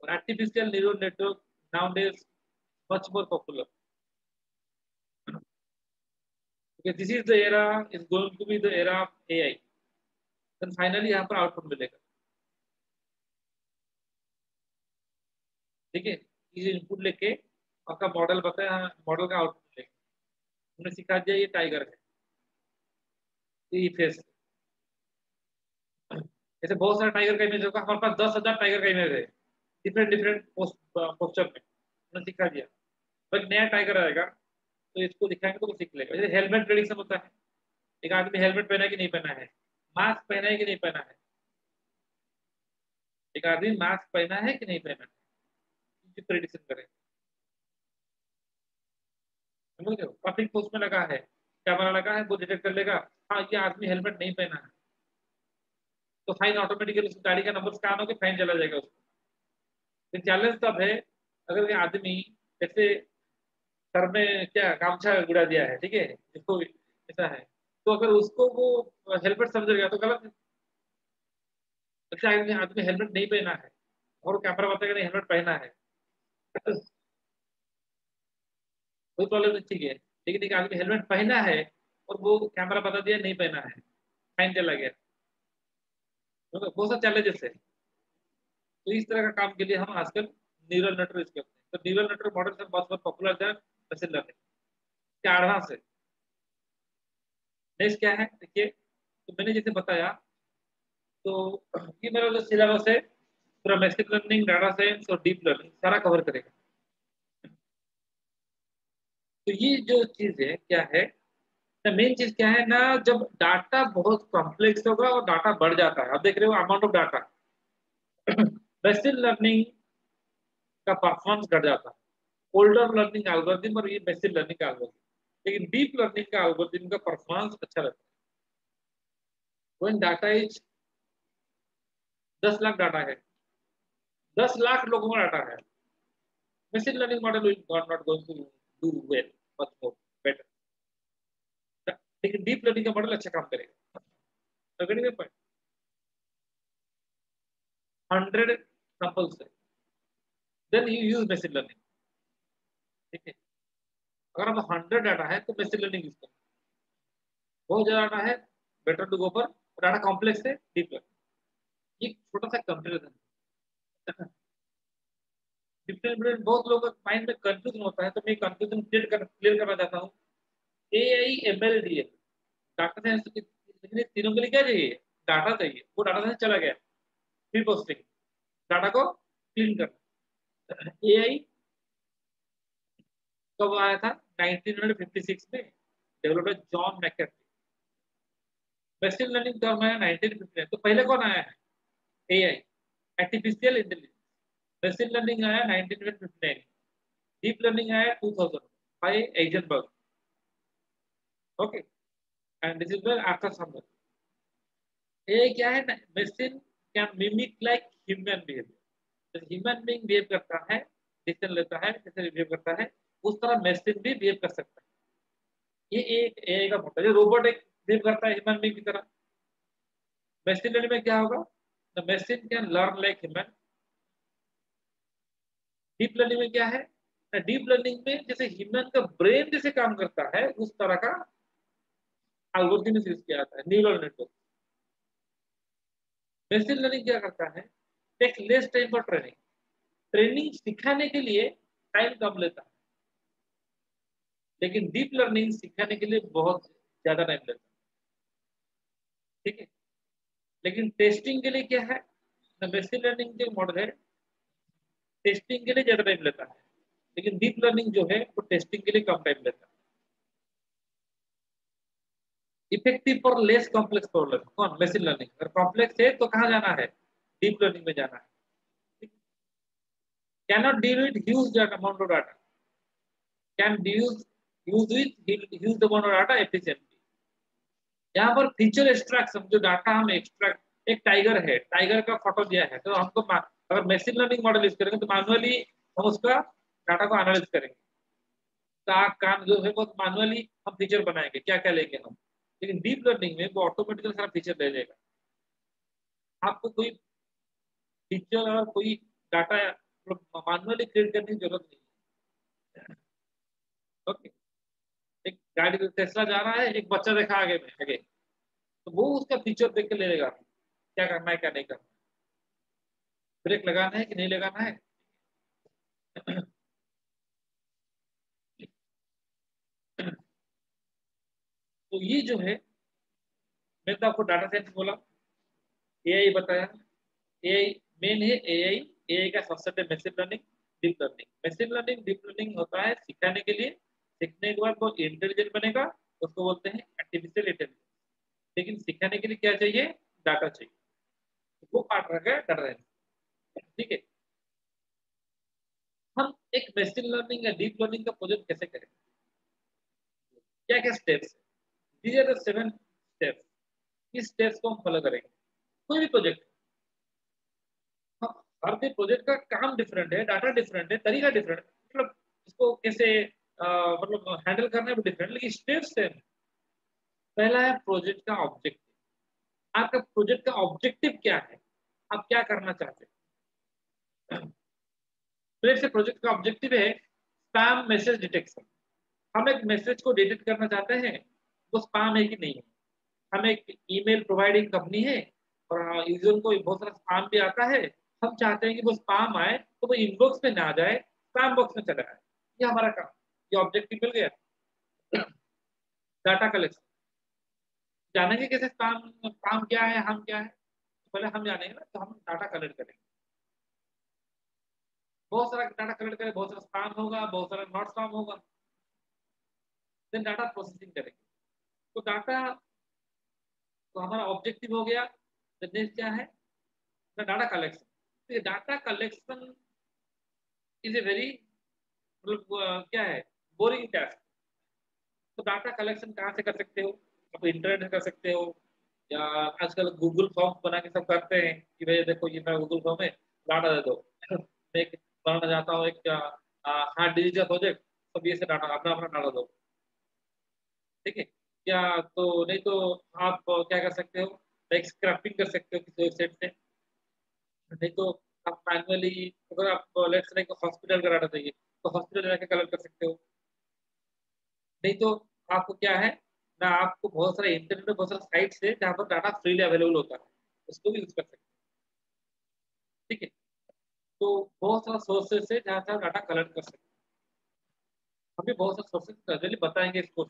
और artificial neural network nowadays much more popular, because this is the era is going to be the era of AI। then finally यहाँ पर आउटपुट मिलेगा। ठीक है। ये इनपुट लेके आपका मॉडल बताया, मॉडल का आउटपुट लेके हमने सिखा दिया ये टाइगर है, ये फेस। ऐसे बहुत सारे टाइगर का इमेज होगा, हमारे पास 10,000 टाइगर का इमेज है, डिफरेंट डिफरेंट पोस्चर में हमने सिखा दिया। तो एक नया टाइगर आएगा, तो इसको दिखाएंगे तो वो सीख लेगा। जैसे हेलमेट प्रेडिक्शन होता है, एक आदमी हेलमेट पहना है कि नहीं पहना है, मास्क पहना है कि नहीं पहना है, एक आदमी मास्क पहना है कि नहीं पहना है, प्रेडिक्शन करें। समझ रहे हो? ट्रैफिक पोस्ट में लगा है, कैमरा लगा है, वो डिटेक्ट कर लेगा, हाँ ये आदमी हेलमेट नहीं पहना है, तो फाइन ऑटोमेटिकली उस गाड़ी का नंबर स्कैन होकर फाइन चला जाएगा उसको। चैलेंज तब है अगर ये आदमी जैसे सर में क्या गामछा गुड़ा दिया है, ठीक है, इसको ऐसा है, तो अगर उसको वो हेलमेट समझेगा तो गलत है। अच्छा आदमी आदमी हेलमेट नहीं पहना है और कैमरा बताएगा नहीं हेलमेट पहना है, कोई प्रॉब्लम नहीं, ठीक है। लेकिन एक आदमी हेलमेट पहना है और वो कैमरा बता दिया नहीं पहना है, फाइन चला गया, तो बहुत सा चैलेंजेस है। तो इस तरह का काम के लिए हम आजकल न्यूरल नेटवर्क यूज करते हैं। तो न्यूरल नेटवर्क मॉडल से बहुत बहुत पॉपुलर है मशीन लर्निंग, क्या एडवांस है। नेक्स्ट क्या है देखिए, तो मैंने जैसे बताया, तो ये मेरा जो सिलेबस है पूरा मशीन लर्निंग, डाटा साइंस और डीप लर्निंग सारा कवर करेगा। तो ये जो चीज है क्या है, मेन चीज क्या है ना, जब डाटा बहुत कॉम्प्लेक्स होगा और डाटा बढ़ जाता है, अब देख रहे हो amount of data, machine learning का परफॉर्मेंस घट जाता है, ओल्डर लर्निंग एल्गोरिथम और ये मशीन लर्निंग का एल्गोरिथम। लेकिन डीप लर्निंग का एल्गोरिथम का परफॉर्मेंस अच्छा रहता है। When data is 10 lakh data है, 10 लाख लोगों का डाटा है, machine learning model will not going to do well, much more better, लेकिन डीप लर्निंग का मॉडल अच्छा काम करेगा। अगर ये 100 सैंपल्स है, then you use machine learning, ठीक है। अगर अब 100 डाटा है तो मशीन लर्निंग यूज करो, बहुत ज्यादा डाटा है, बेटर टू गो पर डाटा कॉम्प्लेक्स है डीप लर्निंग। ये छोटा सा कंपेरिजन है। डिफरेंट डिफरेंट बहुत लोगों के माइंड में कंफ्यूजन होता है, तो मैं कंफ्यूजन क्लियर करना चाहता हूँ। AI ML DL, data science, तीनों के लिए क्या चाहिए, डाटा चाहिए। वो डाटा साइंस चला गया, प्री प्रोसेसिंग, डाटा को क्लीन करना। एआई कब आया था, 1956 में, developer John McCarthy. Machine learning term है 1959, तो पहले कौन आया है, AI, artificial intelligence. Machine learning आया 1959, डीप लर्निंग आया 2000 by Eisenberg, okay, and this is after someone. AI क्या है, machine can mimic like human behaviour, human being behave करता है, डिसीजन लेता है, जैसे बिहेव करता है, उस तरह मशीन भी बिहेव कर सकता है। ये एक एआई का मॉडल है। रोबोट एक बिहेव करता है ह्यूमन बीइंग की तरह। मशीन लर्निंग में क्या होगा, the machine can learn like human. Deep learning में क्या है, डीप लर्निंग में जैसे ह्यूमन का ब्रेन जैसे काम करता है उस तरह का एल्गोरिथम यूज किया जाता है, न्यूरल नेटवर्क। मशीन लर्निंग क्या करता है, take less time for training, training सिखाने के लिए टाइम कम लेता है, लेकिन डीप लर्निंग सिखाने के लिए बहुत ज्यादा टाइम लेता है, ठीक है। लेकिन टेस्टिंग के लिए क्या है, मशीन लर्निंग जो मॉडल है टेस्टिंग के लिए ज्यादा टाइम लेता है, लेकिन डीप लर्निंग जो है वो टेस्टिंग के लिए कम टाइम लेता है। Effective for less complex problem, कौन, मशीन लर्निंग। अगर कॉम्प्लेक्स है तो कहाँ जाना है, डीप लर्निंग में जाना है। Cannot deal with huge amount of data, can use the amount of data efficiently. यहाँ पर फीचर एक्सट्रैक्शन, जो डाटा हम एक्सट्रैक्ट, एक टाइगर है, टाइगर का फोटो दिया है, तो हमको अगर मशीन लर्निंग मॉडल यूज करेंगे तो मैनुअली हम उसका डाटा को एनालाइज करेंगे, ताक कान जो है बहुत मैनुअली हम फीचर बनाएंगे, क्या क्या लेंगे हम। लेकिन डीप लर्निंग में वो ऑटोमेटिकली सारा फीचर ले लेगा, आपको कोई फीचर और कोई डाटा मैनुअली क्रिएट करने की जरूरत नहीं है, ओके। एक गाड़ी टेस्ला जा रहा है, एक बच्चा देखा आगे में आगे, तो वो उसका फीचर देख के ले लेगा क्या करना है क्या नहीं करना, ब्रेक लगाना है कि नहीं लगाना है। तो ये जो है, मैं तो आपको डाटा साइंस बोला, एआई बताया, एआई मेन है, एआई, एआई का सबसेट है machine learning, deep learning. Machine learning deep learning होता है सिखाने के लिए, सीखने के बाद वो इंटेलिजेंट बनेगा, उसको बोलते हैं आर्टिफिशियल इंटेलिजेंस। लेकिन सिखाने के लिए क्या चाहिए, डाटा चाहिए, तो वो पार्ट रह गया कर रहे हैं, ठीक है। हम एक मशीन लर्निंग या डीप लर्निंग का प्रोजेक्ट कैसे करें, क्या क्या steps, these are the 7 steps. इस स्टेप्स को हम फॉलो करेंगे, कोई भी प्रोजेक्ट। हर भी प्रोजेक्ट का काम डिफरेंट है, डाटा डिफरेंट है, तरीका डिफरेंट है, मतलब इसको कैसे मतलब हैंडल करना भी डिफरेंट, लेकिन स्टेप सेम। पहला है प्रोजेक्ट का ऑब्जेक्टिव। आपका प्रोजेक्ट का ऑब्जेक्टिव क्या है, आप क्या करना चाहते हैं? मेरे से प्रोजेक्ट का ऑब्जेक्टिव है स्पैम मैसेज डिटेक्शन। हम एक मैसेज को डिटेक्ट करना चाहते हैं वो स्पैम है कि नहीं है। हम एक ईमेल प्रोवाइडिंग कंपनी है और यूजर को बहुत सारा स्पैम भी आता है। हम चाहते हैं कि वो स्पैम आए तो वो इनबॉक्स में ना जाए, स्पैम बॉक्स में चला जाए। ये हमारा काम, ये ऑब्जेक्टिव मिल गया। डाटा कलेक्शन, जानेंगे कैसे स्पैम स्पैम क्या है, हम क्या है। तो पहले हम जानेंगे ना, तो हम डाटा कलेक्ट करेंगे। बहुत सारा डाटा कलेक्ट करें, बहुत सारा स्पैम होगा, बहुत सारा नॉट स्पैम होगा। देन डाटा प्रोसेसिंग करेंगे। तो डाटा, तो हमारा ऑब्जेक्टिव हो गया। नेक्स्ट क्या है, डाटा कलेक्शन। तो ये data collection is a very, मतलब क्या है, बोरिंग टास्क। तो डाटा कलेक्शन कहाँ से कर सकते हो, आप इंटरनेट से कर सकते हो, या आजकल गूगल फॉर्म बना के सब करते हैं कि भाई देखो ये मेरा गूगल फॉर्म है, डाटा दे दो। मैं एक बनाना चाहता हूँ एक हार्ड डिजीज का प्रोजेक्ट, सब ये से डाटा अपना अपना डाटा दो। ठीक है, या तो नहीं तो आप क्या कर सकते हो, लाइक स्क्रैपिंग कर सकते हो किसी वेबसाइट से। नहीं तो आप मैनुअली, अगर आप लेट्स से हॉस्पिटल का डाटा चाहिए तो हॉस्पिटल जाके कलेक्ट कर सकते हो। नहीं तो आपको क्या है ना, आपको बहुत सारे इंटरनेट में बहुत सारे साइट्स है जहाँ पर डाटा फ्रीली अवेलेबल होता है, उसको भी यूज कर सकते हैं। ठीक है, तो बहुत सारा सोर्सेस है जहाँ से आप डाटा कलेक्ट कर सकते हैं। हम भी बहुत सारे सोर्सेस जल्दी बताएंगे इसको।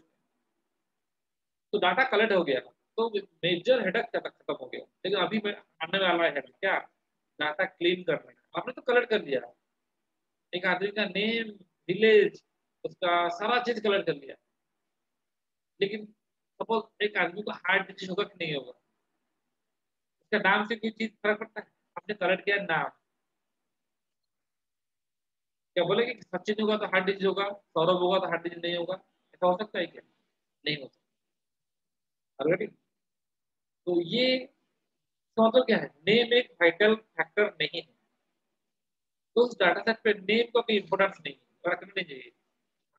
तो डाटा कलेक्ट हो गया, तो मेजर हेडक खत्म हो गया। लेकिन अभी मैं आने वाला है हेडक क्या, डाटा क्लीन करना है। आपने तो कलेक्ट कर लिया, एक आदमी का नेम, विलेज, उसका सारा चीज कलेक्ट कर लिया। लेकिन सपोज एक आदमी को हार्ट डिजीज होगा कि नहीं होगा, उसका नाम से कोई चीज फर्क पड़ता है? आपने कलेक्ट किया नाम, क्या बोलेंगे कि सचिन होगा तो हार्ट डिजीज होगा, सौरभ होगा तो हार्ट डिजीज नहीं होगा? ऐसा हो सकता है क्या? नहीं हो सकता ऑलरेडी। तो ये मतलब क्या है, नेम एक वाइटल फैक्टर नहीं है। तो उस डाटा सेट पे नेम का भी इंपोर्टेंस नहीं है, रखना नहीं चाहिए।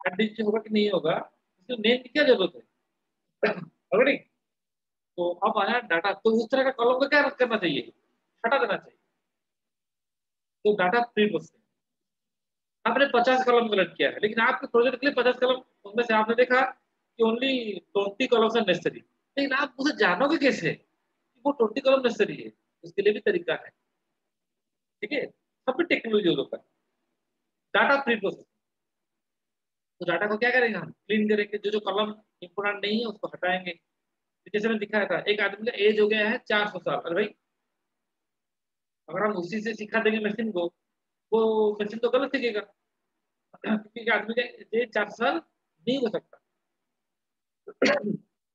हार्ड डिस्क होगा कि नहीं होगा, उसमें नेम की क्या जरूरत है? ऑलरेडी। तो अब आया डाटा, तो उस तरह का कॉलम को क्या रख करना चाहिए, हटा देना चाहिए। तो डाटा प्री प्रोसेसिंग, आपने 50 कॉलम कलेक्ट किया है, लेकिन आपके प्रोजेक्ट के लिए 50 कॉलम, उनमें से आपने देखा कि ओनली 20 कॉलम्स आर नेसेसरी। लेकिन आप उसे जानोगे कैसे कि वो 20 कॉलम नेसेसरी है? उसके लिए भी तरीका है। ठीक है, सब भी टेक्नोलॉजी होता है। डाटा प्री प्रोसेसिंग, तो डाटा को क्या करेंगे, हम क्लीन करेंगे, जो जो कॉलम इंपोर्टेंट नहीं है उसको हटाएंगे। जैसे मैंने दिखाया था, एक आदमी का एज हो गया है 400 साल, अरे भाई अगर हम उसी से सिखा देंगे मशीन को, वो मशीन तो गलत सीखेगा। क्योंकि आदमी का एज 400 साल नहीं हो सकता।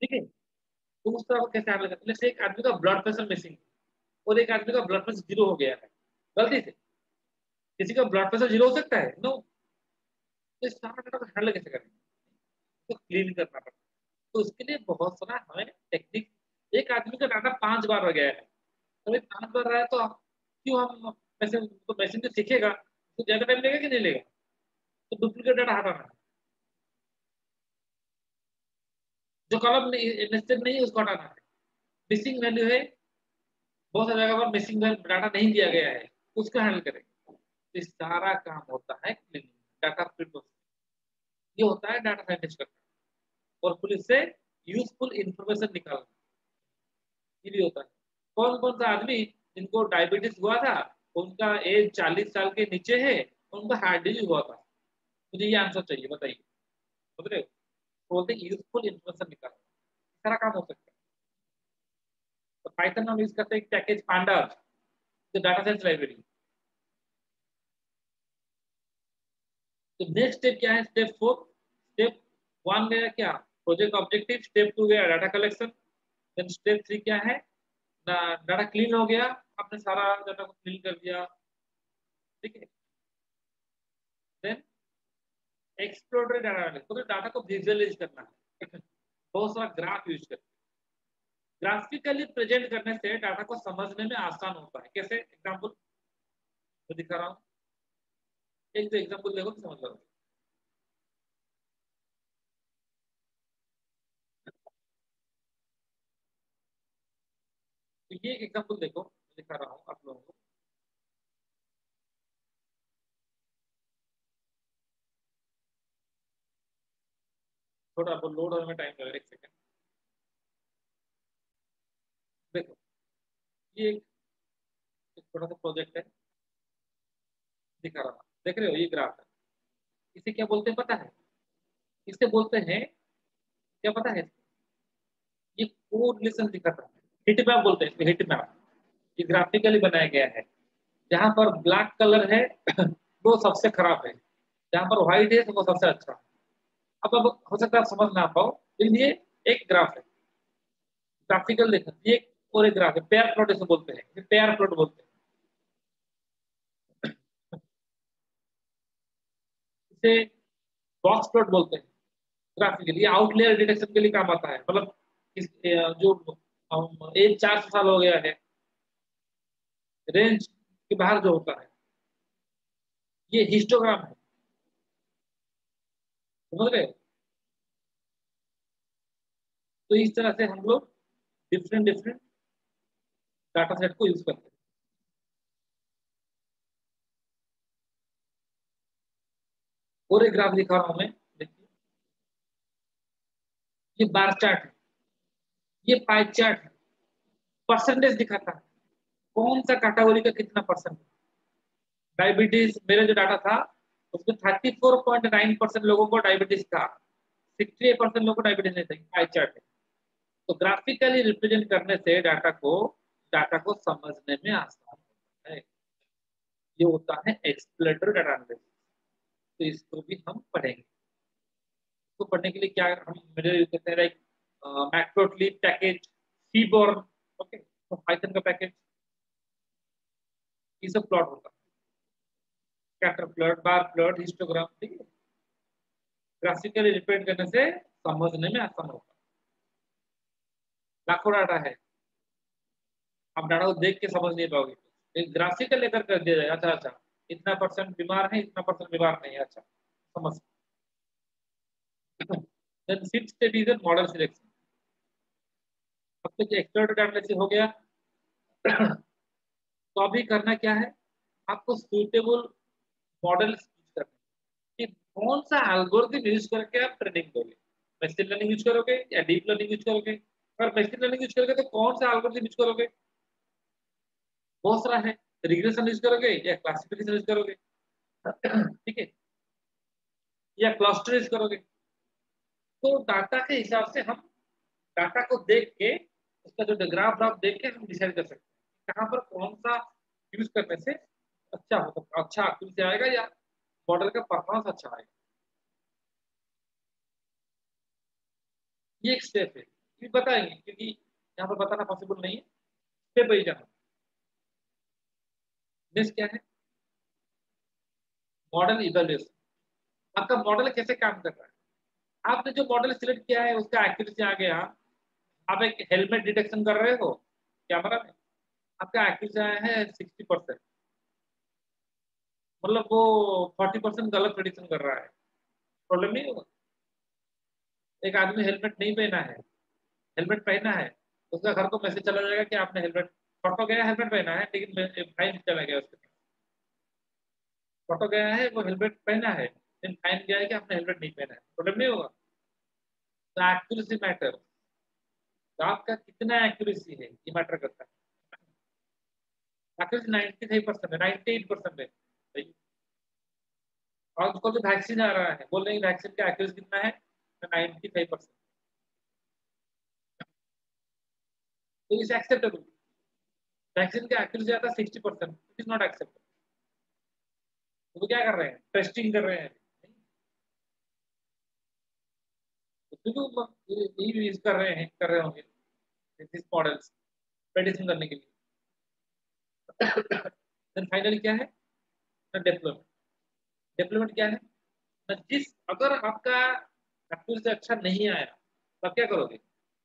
ठीक है, तो उस तरह को कैसे हैंडल करते हैं? जैसे एक आदमी का ब्लड प्रेशर मिसिंग, और एक आदमी का ब्लड प्रेशर जीरो हो गया है गलती से। किसी का ब्लड प्रेशर जीरो हो सकता है? नो। तो इस सारा डाटा को हैंडल कैसे करेंगे, तो क्लीन करना पड़ता है। तो उसके लिए बहुत सारा हमें टेक्निक। एक आदमी का डाटा 5 बार रह गया है, तो भाई 5 बार रहा है तो क्यों हम मशीन, तो मशीन जो सीखेगा तो ज्यादा टाइम लेगा कि नहीं लेगा? तो डुप्लीकेट डाटा हटाना है, जो कॉलम नेसेसरी नहीं है उसको हटाना है। मिसिंग वैल्यू है, बहुत सारी जगह पर मिसिंग डाटा नहीं दिया गया है, उसको हैंडल करेंगे। तो इस सारा काम होता है क्लीनिंग, डाटा प्रिपरेशन। ये होता है डाटा साइंटिस्ट का काम। और फिर इससे यूजफुल इंफॉर्मेशन निकालना, ये भी होता है। कौन कौन सा आदमी जिनको डायबिटीज हुआ था, उनका एज 40 साल के नीचे है, उनका हार्ट डिजीज हुआ था? मुझे ये आंसर चाहिए, बताइए। समझ रहे हो? बोलते हैं यूजफुल इंफॉर्मेशन निकालना, सारा काम हो सकता है। तो पाइथन हम यूज करते हैं पैकेज पांडा, जो डाटा साइंस लाइब्रेरी। तो नेक्स्ट स्टेप क्या है, स्टेप 4। स्टेप 1 गया क्या, प्रोजेक्ट ऑब्जेक्टिव। स्टेप 2 गया डाटा कलेक्शन। देन स्टेप 3 क्या है, डाटा क्लीन हो गया, आपने सारा डाटा को क्लीन कर दिया। ठीक है, देन एक्सप्लोरेटरी डाटा एनालिसिस, तो डाटा को विजुअलाइज करना है। बहुत सारा ग्राफ यूज करते हैं। ग्राफिकली प्रेजेंट करने से डाटा को समझने में आसान होता है। कैसे, एग्जांपल मैं दिखा रहा हूँ, एक दो एग्जांपल देखो तो समझ लो। तो ये एक एग्जाम्पल देखो, दिखा रहा हूँ आप लोगों को। थोड़ा लोड होने में टाइम लगेगा, एक सेकंड। देखो, ये एक छोटा सा प्रोजेक्ट है, दिखा रहा हूँ, देख रहे हो ये ग्राफ है। इसे क्या बोलते हैं पता है? इसे बोलते हैं, क्या पता है? ये कोरिलेशन दिखाता है, हिट मैप बोलते हैं, हिट मैप। ये ग्राफिकली बनाया गया है। जहां पर ब्लैक कलर है वो सबसे खराब है, जहां पर व्हाइट है तो वो सबसे अच्छा है। अब हो सकता है आप समझ ना पाओ, लेकिन ये एक ग्राफ है, ग्राफिकल देखो, ये और एक ग्राफ है, पेयर प्लॉट इसे बोलते हैं, पेयर प्लॉट बोलते हैं इसे, बॉक्स प्लॉट बोलते हैं ग्राफिकली। ये आउटलेयर डिटेक्शन के लिए काम आता है, मतलब जो एज 400 साल हो गया है, रेंज के बाहर जो होता है, ये हिस्टोग्राम है, समझ रहे हो? तो इस तरह से हम लोग डिफरेंट डिफरेंट डाटा सेट को यूज करते हैं। और एक ग्राफ दिखा रहा हूं मैं, देखिए, ये बार चार्ट है, ये पाई चार्ट है, परसेंटेज दिखाता है कौन सा कैटेगरी का कितना परसेंट। डायबिटीज, मेरे जो डाटा था उसमें 34.9% लोगों को डायबिटीज था, 68% लोगों को डायबिटीज नहीं था, पाई चार्ट है। तो ग्राफिकली रिप्रेजेंट करने से डाटा को समझने में आसान होता है। ये होता है एक्सप्लेनेटरी डाटा एनालिसिस। तो इसको भी हम पढ़ेंगे। इसको पढ़ने के लिए क्या हम मेरे कहते हैं, like matplotlib package, seaborn, okay, तो पाइथन का पैकेज, ये सब प्लॉट होता है, scatter plot, bar plot, histogram, ठीक है। ग्राफिकली रिप्रेजेंट करने से समझने में आसान होता है। लाखों डाटा है, आप डाटा को देख के समझ नहीं पाओगे, एक ग्राफिकल लेकर कर दिया जाए, अच्छा अच्छा, इतना परसेंट बीमार है, इतना परसेंट बीमार नहीं है, अच्छा समझ। Then fifth step is model selection. अब तक एक्सपर्ट डाटा से हो गया तो अभी करना क्या है, आपको सुटेबल मॉडल चूज करना है कि कौन सा एल्गोरिथम यूज करके आप ट्रेनिंग दोगे। मशीन लर्निंग यूज करोगे या डीप लर्निंग यूज करोगे? अगर मशीन लर्निंग यूज करोगे तो कौन सा एल्गोरिथम यूज करोगे? बहुत सारा है, रिग्रेशन यूज करोगे या क्लासिफिकेशन यूज करोगे, ठीक है, या क्लस्टर यूज करोगे। तो डाटा के हिसाब से हम डाटा को देख के, उसका जो ग्राफ ग्राफ देख के हम डिसाइड कर सकते हैं कहाँ पर कौन सा यूज करने से अच्छा हो, अच्छा एक्यूरेसी आएगा या मॉडल का परफॉर्मेंस अच्छा आएगा। ये एक स्टेप है, ये बताएंगे क्योंकि यहाँ पर बताना पॉसिबल नहीं है, स्टेप बाई जाना। नेक्स्ट क्या है, मॉडल इवेल्युएशन। आपका मॉडल कैसे काम कर रहा है, आपने जो मॉडल सिलेक्ट किया है उसका एक्यूरेसी आ गया। आप एक हेलमेट डिटेक्शन कर रहे हो कैमरा में, आपका एक्यूरेसी आया है 60%, मतलब वो 40% गलत प्रेडिक्शन कर रहा है, प्रॉब्लम नहीं होगा? एक आदमी हेलमेट नहीं पहना है, हेलमेट पहना है, उसका घर को मैसेज चला जाएगा कि आपने हेलमेट, फोटो गया हेलमेट पहना है लेकिन फाइन चला गया उसके पास। फोटो गया है वो हेलमेट पहना है लेकिन फाइन गया है कि आपने हेलमेट नहीं पहना है, प्रॉब्लम नहीं होगा? तो एक्यूरेसी मैटर, तो आपका कितना एक्यूरेसी है ये मैटर करता है। एक्यूरेसी 95% है, 98% है भाई। और उसको जो वैक्सीन आ रहा है बोल रहे हैं वैक्सीन का एक्यूरेसी कितना है, 95%। तो इस एक्सेप्टेबल, वैक्सीन का एक्यूरेसी आता है 60%, इट इज नॉट एक्सेप्टेबल। तो क्या कर रहे हैं, टेस्टिंग कर रहे हैं, तो ये यूज कर रहे हैं, कर रहे होंगे दिस मॉडल्स प्रेडिक्शन करने के लिए। देन फाइनली क्या है, डेवलपमेंट। डेवलपमेंट क्या है ना, जिस अगर आपका एक्यूरेसी अच्छा नहीं आया तो आप क्या करोगे,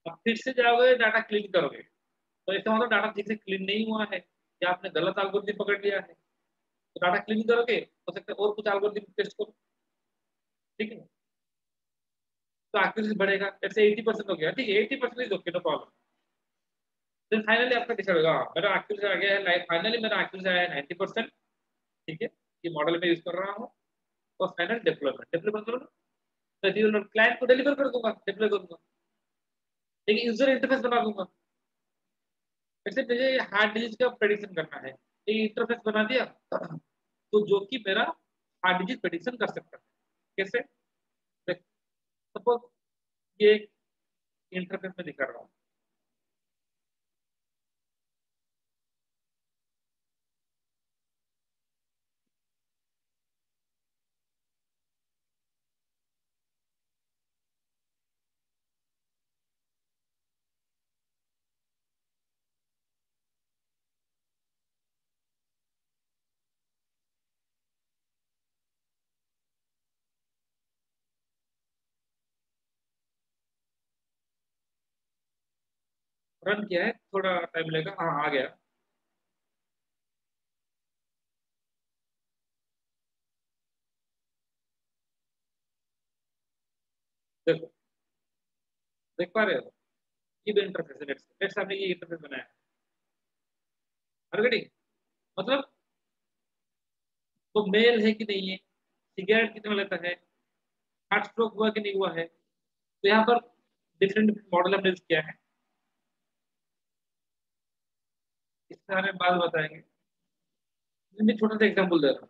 आप फिर से जाओगे डाटा क्लीन करोगे। तो इसका मतलब डाटा ठीक से क्लीन नहीं हुआ है या आपने गलत एल्गोरिथम पकड़ लिया है, तो डाटा क्लीन करोगे, हो सकता है और कुछ एल्गोरिथम टेस्ट करो, ठीक है, तो एक्यूरेसी बढ़ेगा। जैसे 80% हो गया, ठीक है, 80% इज ओके, नो प्रॉब्लम। फिर फाइनली आपका डिसाइड होगा, हाँ, मेरा एक्यूरेसी आ गया है, फाइनली मेरा एक्यूरेसी आया है 90%। ठीक है, ये मॉडल में यूज कर रहा हूँ। और फाइनल डिप्लॉयमेंट, डिप्लॉयमेंट करो, क्लाइंट को डिलीवर कर दूंगा, डिप्लॉय करूंगा, एक यूजर इंटरफेस बना दूंगा। वैसे मुझे हार्ट डिजीज का प्रेडिक्शन करना है, एक इंटरफेस बना दिया तो जो कि मेरा हार्ट डिजीज प्रेडिक्शन कर सकता है। कैसे? सपोज ये इंटरफेस में दिखा रहा हूँ। रन किया है, थोड़ा टाइम लगेगा, हाँ आ गया। देखो, देख पा रहे हो? ये भी इंटरफेस है, लेट्स आपने ये इंटरफेस बनाया है ऑलरेडी। मतलब वो मेल है कि नहीं है, सिगरेट कितना लेता है, हार्ट स्ट्रोक हुआ कि नहीं हुआ है। तो यहाँ पर डिफरेंट मॉडल हमने यूज किया है, इसके बारे में बाद बताएंगे। मैं छोटा सा एग्जाम्पल दे रहा हूँ।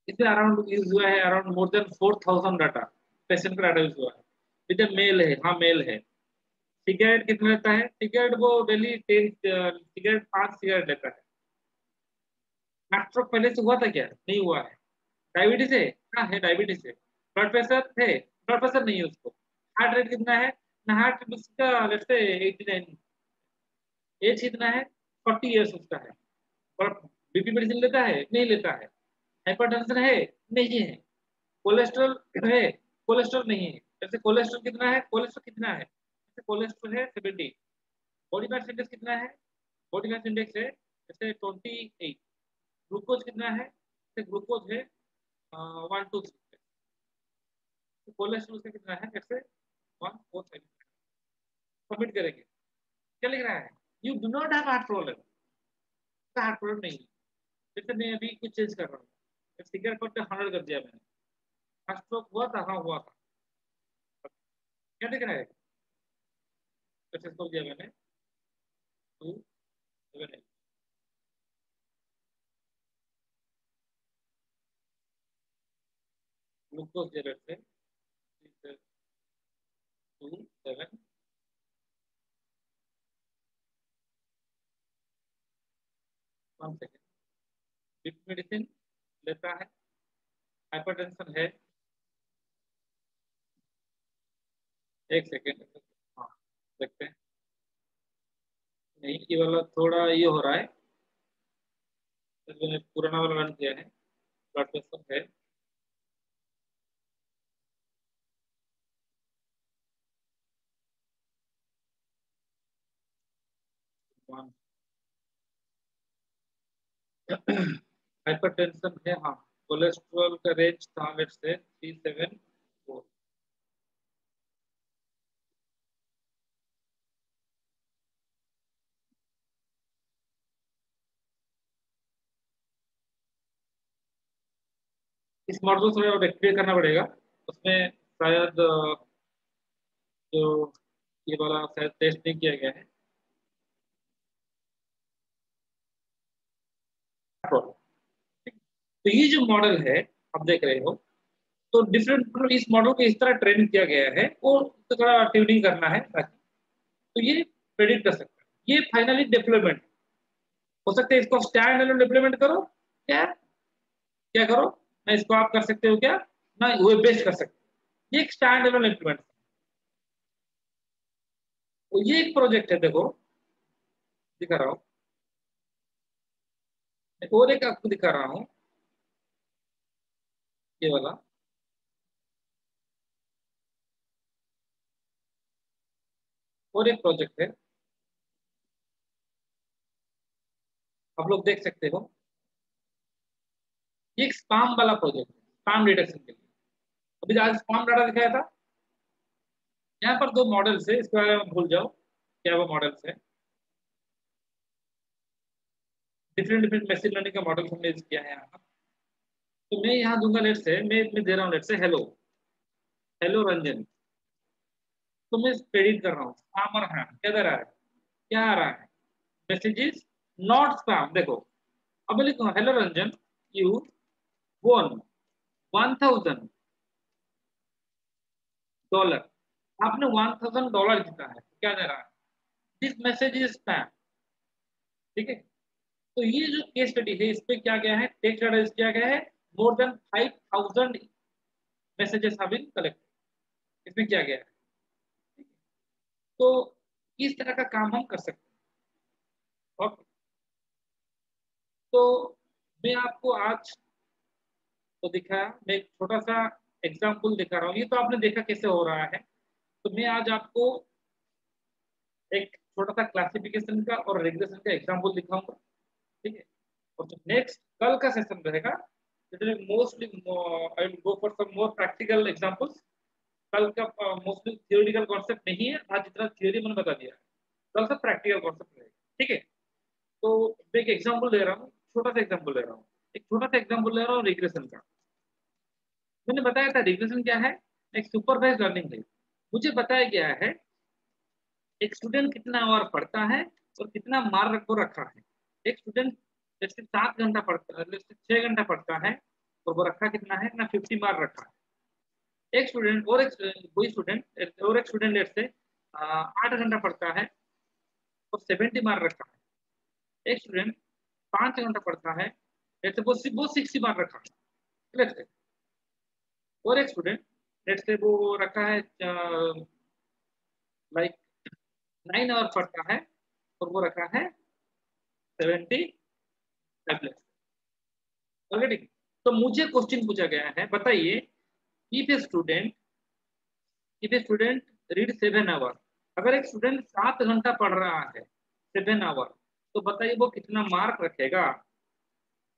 इसमें अराउंड यूज हुआ है around more than 4000 data, patient का डाटा यूज हुआ है। विद मेल है, हाँ मेल है। सिगरेट कितना लेता है, सिगरेट वो डेली 10 सिगरेट 5 सिगरेट लेता है। हार्ट स्ट्रोक पहले से हुआ था क्या, नहीं हुआ है। डायबिटीज है, हाँ है डायबिटीज है। ब्लड प्रेशर है, ब्लड प्रेशर नहीं है उसको। हार्ट रेट कितना है ना, हार्ट उसका लेट्स से 89। एज कितना है, 40 ईयर्स उसका है। और बीपी मेडिसिन लेता है, नहीं लेता है। हाइपरटेंशन है, नहीं है। कोलेस्ट्रॉल है, कोलेस्ट्रॉल नहीं है। जैसे कोलेस्ट्रॉल कितना है, कोलेस्ट्रॉल कितना है, जैसे कोलेस्ट्रॉल है 70। बॉडी मास इंडेक्स कितना है, बॉडी मास इंडेक्स है जैसे 28। ग्लूकोज कितना है, जैसे ग्लूकोज है 123। कोलेस्ट्रॉल से कितना है, जैसे 147। सबमिट करेंगे, क्या लिख रहा है, you do not have heart problem. Heart problem नहीं है। जैसे मैं अभी कुछ चेंज कर रहा हूँ, सिगरेट पर 100 कर दिया मैंने, हार्ट स्ट्रोक हुआ था, हाँ हुआ था। क्या दिख रहा है, सक्सेसफुल दिया मैंने 278। ग्लूकोज दे रहे थे 278। 1 सेकेंड, विथ मेडिसिन लेता है, हाइपरटेंशन है। 1 सेकेंड, हाँ देखते हैं। नहीं, ये वाला थोड़ा ये हो रहा है, तो मैंने पुराना वाला रन किया है। ब्लड प्रेशर है, हाइपरटेंशन है, हाँ। कोलेस्ट्रॉल का रेंज था लेट्स से 374। इस मॉडल को थोड़ा रेक्टिफाई करना पड़ेगा, उसमें शायद जो ये वाला शायद टेस्ट नहीं किया गया है। तो ये जो मॉडल है आप देख रहे हो, तो डिफरेंट मतलब इस मॉडल को इस तरह ट्रेन किया गया है, और उसको थोड़ा ट्यूनिंग करना है ताकि तो ये प्रेडिक्ट कर सकता है। ये फाइनली डेवलपमेंट हो सकता है, इसको स्टैंड एलोन डेवलपमेंट करो क्या, क्या करो ना, इसको आप कर सकते हो क्या ना, वेब बेस्ड कर सकते हो। ये एक स्टैंड एलोन इम्प्लीमेंट। तो ये एक प्रोजेक्ट है, देखो दिखा रहा हूँ, और एक आपको दिखा रहा हूँ, ये वाला और एक प्रोजेक्ट है, आप लोग देख सकते हो। ये एक स्पाम वाला प्रोजेक्ट है, स्पाम डिटेक्शन के लिए। अभी आज स्पाम डाटा दिखाया था, यहाँ पर दो मॉडल्स है, इसके बारे में भूल जाओ क्या वो मॉडल्स है। डिफरेंट डिफरेंट मशीन लर्निंग का मॉडल हमने यूज किया है यहाँ। तो मैं यहाँ दूंगा लेट से, मैं दे रहा हूँ लेट से हेलो, हेलो रंजन। तो मैं प्रेडिक्ट कर रहा हूँ आमर हाँ क्या दे रहा है, क्या आ रहा है, मैसेजेस नॉट स्पैम। देखो अब मैं लिखूंगा हेलो रंजन यू वॉन $1000, आपने $1000 जीता है, क्या दे रहा है, दिस मैसेज इज स्पैम। ठीक है, तो ये जो केस स्टडी है इस पे क्या गया है, टेक्स्ट डाटा किया गया है, more than 5000 messages have been collected, इसमें किया गया है। तो इस तरह का काम हम कर सकते हैं। ओके, तो मैं आपको आज तो दिखाया, मैं एक छोटा सा एग्जाम्पल दिखा रहा हूँ, ये तो आपने देखा कैसे हो रहा है। तो मैं आज आपको एक छोटा सा क्लासिफिकेशन का और रेग्रेशन का एग्जाम्पल दिखाऊंगा। ठीक है, और जो नेक्स्ट कल का सेशन रहेगा it will mostly I will go for some more practical examples. कल का मोस्टली थियोरेटिकल कॉन्सेप्ट नहीं है, आज जितना थियोरी मैंने बता दिया है, कल से प्रैक्टिकल कॉन्सेप्ट रहेगा। ठीक है, तो मैं एक एग्जांपल दे रहा हूँ, छोटा सा एग्जांपल दे रहा हूँ, एक छोटा सा एग्जांपल दे रहा हूँ रिग्रेशन का। मैंने बताया था रिग्रेशन क्या है, एक सुपरवाइज लर्निंग है। मुझे बताया गया है एक स्टूडेंट कितना आवर पढ़ता है और कितना मार्क को रखा है। एक स्टूडेंट जैसे 7 घंटा पढ़ता है, जैसे 6 घंटा पढ़ता है, और वो रखा कितना है ना, 50 मार्क रखा है। एक स्टूडेंट और एक वही स्टूडेंट और एक स्टूडेंट लेट से 8 घंटा पढ़ता है और 70 मार्क रखा है। एक स्टूडेंट 5 घंटा पढ़ता है, लेट से वो 60 मार्क रखा है लेट से। और एक स्टूडेंट लेट से वो रखा है लाइक 9 आवर पढ़ता है और वो रखा है 75। ओके ठीक, तो मुझे क्वेश्चन पूछा गया है, बताइए if a student read 7 hour, अगर एक स्टूडेंट 7 घंटा पढ़ रहा है 7 आवर, तो बताइए वो कितना मार्क रखेगा।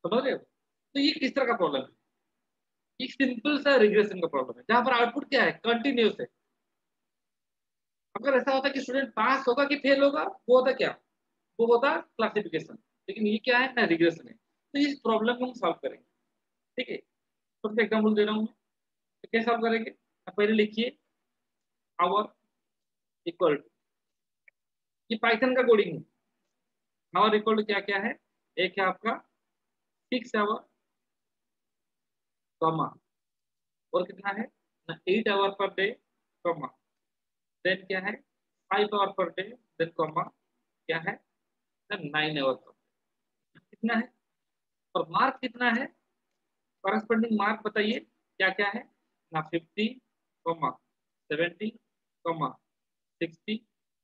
समझ रहे हो, तो ये किस तरह का प्रॉब्लम है, एक सिंपल सा रिग्रेशन का प्रॉब्लम है जहां पर आउटपुट क्या है, कंटिन्यूस है। अगर ऐसा होता कि स्टूडेंट पास होगा कि फेल होगा, वो होता क्या, वो होता क्लासिफिकेशन। लेकिन ये क्या है ना, रिग्रेशन है। तो इस प्रॉब्लम को हम सॉल्व करेंगे। ठीक है, तो एग्जाम्पल दे रहा हूँ मैं, तो कैसे सॉल्व करेंगे, आप पहले लिखिए आवर इक्वल टू, ये पाइथन का कोडिंग है। आवर इक्वल टू क्या क्या है, एक है आपका 6 आवर कॉमा, और कितना है ना 8 our per day comma, then क्या है 5 our per day, then comma क्या है ना 9 आवर पर, कितना है, और मार्क कितना है, करस्पॉन्डिंग मार्क बताइए क्या क्या है ना 50, 70, 60,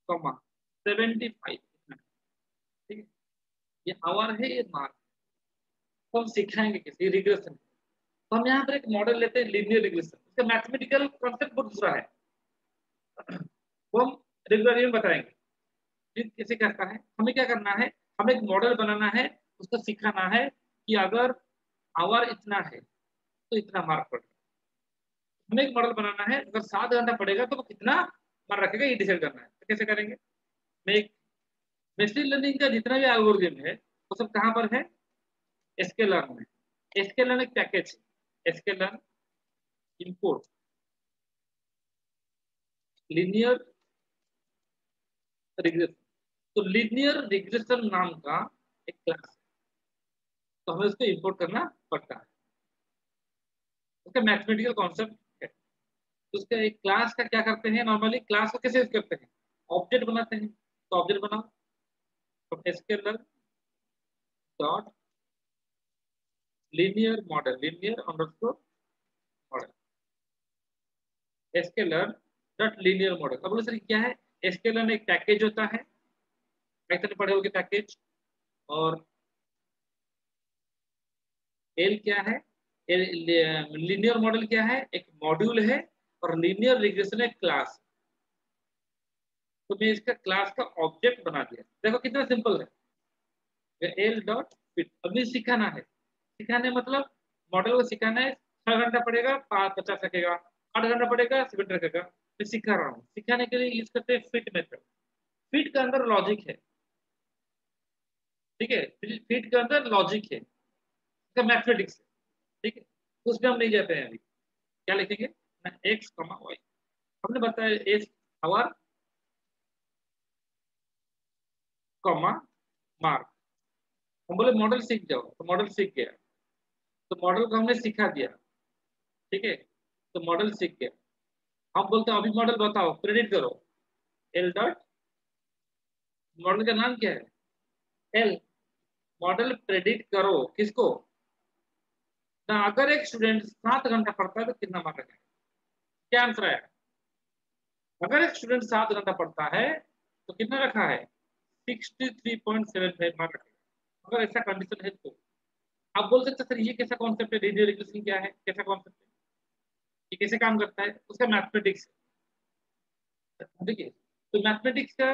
75। ठीक है, ये आवर है, ये मार्क। तो हम सिखाएंगे किसी रिग्रेशन। तो हम यहाँ पर एक मॉडल लेते हैं लीनियर रिग्रेशन, इसका मैथमेटिकल कॉन्सेप्ट बहुत दूसरा है, वो हम रेगुलर में बताएंगे ये कैसे करता है। हमें क्या करना है, हमें एक मॉडल बनाना है, उसको सिखाना है कि अगर आवर इतना है तो इतना मार्क पड़ेगा। हमें एक मॉडल बनाना है, अगर 7 घंटा पड़ेगा तो वो कितना मार्क रखेगा, ये डिसाइड करना है। तो कैसे करेंगे, मैं एक मशीन लर्निंग का जितना भी एल्गोरिथम है वो सब कहाँ पर है, sklearn में। sklearn एक पैकेज है, sklearn इंपोर्ट लीनियर रिग्रेशन। तो लीनियर रिग्रेशन नाम का एक क्लास है, तो हमें उसको इंपोर्ट करना पड़ता है। उसका मैथमेटिकल कॉन्सेप्ट है। तो उसका एक क्लास का क्या करते हैं, नॉर्मली क्लास को कैसे यूज करते हैं, ऑब्जेक्ट बनाते हैं। तो ऑब्जेक्ट बनाओ, तो scaler dot linear model, linear underscore model, scaler dot linear model. अब बोलो सर क्या है, स्केलर में एक पैकेज होता है, पाइथन पढ़े होगे पैकेज, और एल क्या है, लीनियर मॉडल क्या है, एक मॉड्यूल है, और लीनियर रिग्रेशन एक क्लास। तो मैं इसका क्लास का ऑब्जेक्ट बना दिया, देखो कितना सिंपल है। एल डॉट फिट, अभी सिखाना है, सिखाने मतलब मॉडल को सिखाना है। 6 घंटा पड़ेगा 50 रखेगा, 8 घंटा पड़ेगा 70 रखेगा, मैं सिखा रहा हूँ, सिखाने के लिए यूज करते हैं फिट मेथड। फिट के अंदर लॉजिक है, ठीक है, फिट के अंदर लॉजिक है, मैथमेटिक्स है, ठीक है, तो उसमें हम नहीं जाते हैं अभी। क्या लिखेंगे ना, एक्स कमा वाई, हमने बताया एज आवर कॉमा मार्क। हम बोले मॉडल सीख जाओ, तो मॉडल सीख गया, तो मॉडल को हमने सिखा दिया, ठीक है, तो मॉडल सीख गया। हम बोलते हैं अभी मॉडल बताओ, प्रेडिक्ट करो, एल डॉट, मॉडल का नाम क्या है, एल, मॉडल प्रेडिक्ट करो किसको ना, अगर एक स्टूडेंट 7 घंटा पढ़ता है तो कितना मार्क रखेगा, क्या आंसर है, अगर एक स्टूडेंट 7 घंटा पढ़ता है तो कितना रखा है, 63.75 मार्क रखेगा, अगर ऐसा कंडीशन है तो। आप बोल सकते सर ये कैसा कॉन्सेप्ट है, रेडियो रेगुलेशन क्या है, कैसा कॉन्सेप्ट है, ये कैसे काम करता है, उसका मैथमेटिक्स। देखिए, तो मैथमेटिक्स का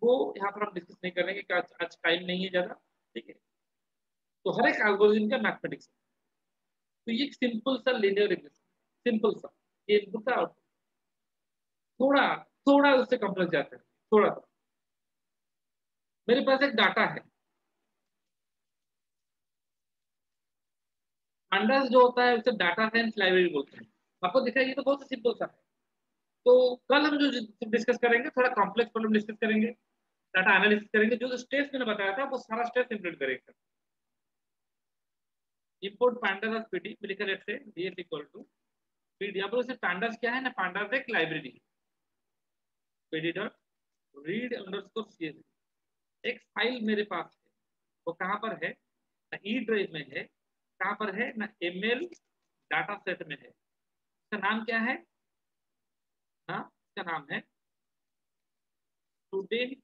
वो यहाँ पर हम डिस्कस नहीं करेंगे, कि आज टाइम नहीं है ज्यादा, ठीक है। तो हर एक एल्गोरिथम का मैथमेटिक्स है। तो ये एक सिंपल सा लीनियर रिग्रेशन, सिंपल सा, ये इनपुट का आउटपुट, थोड़ा थोड़ा उससे कॉम्प्लेक्स जाता है, थोड़ा सा। मेरे पास एक डाटा है, अंडर्स जो होता है उसे डाटा साइंस लाइब्रेरी बोलते हैं। आपको दिखा, ये तो बहुत सिंपल सा है। तो कल हम जो डिस्कस करेंगे थोड़ा कॉम्प्लेक्स प्रॉब्लम डिस्कस करेंगे, डाटा एनालिसिस करेंगे, जो स्टेप्स मैंने बताया था वो सारा स्टेप इंप्लीमेंट करेंगे। इंपोर्ट pandas as pd में लिखा रहते हैं ds इक्वल टू pd, अब उसे pandas क्या है ना, pandas एक library, pd dot read underscore csv, एक फाइल मेरे पास है, वो कहाँ पर है ना, ई ड्राइव में है, कहाँ पर है ना, ml डाटा सेट में है। इसका नाम क्या है ना, इसका नाम है स्टूडेंट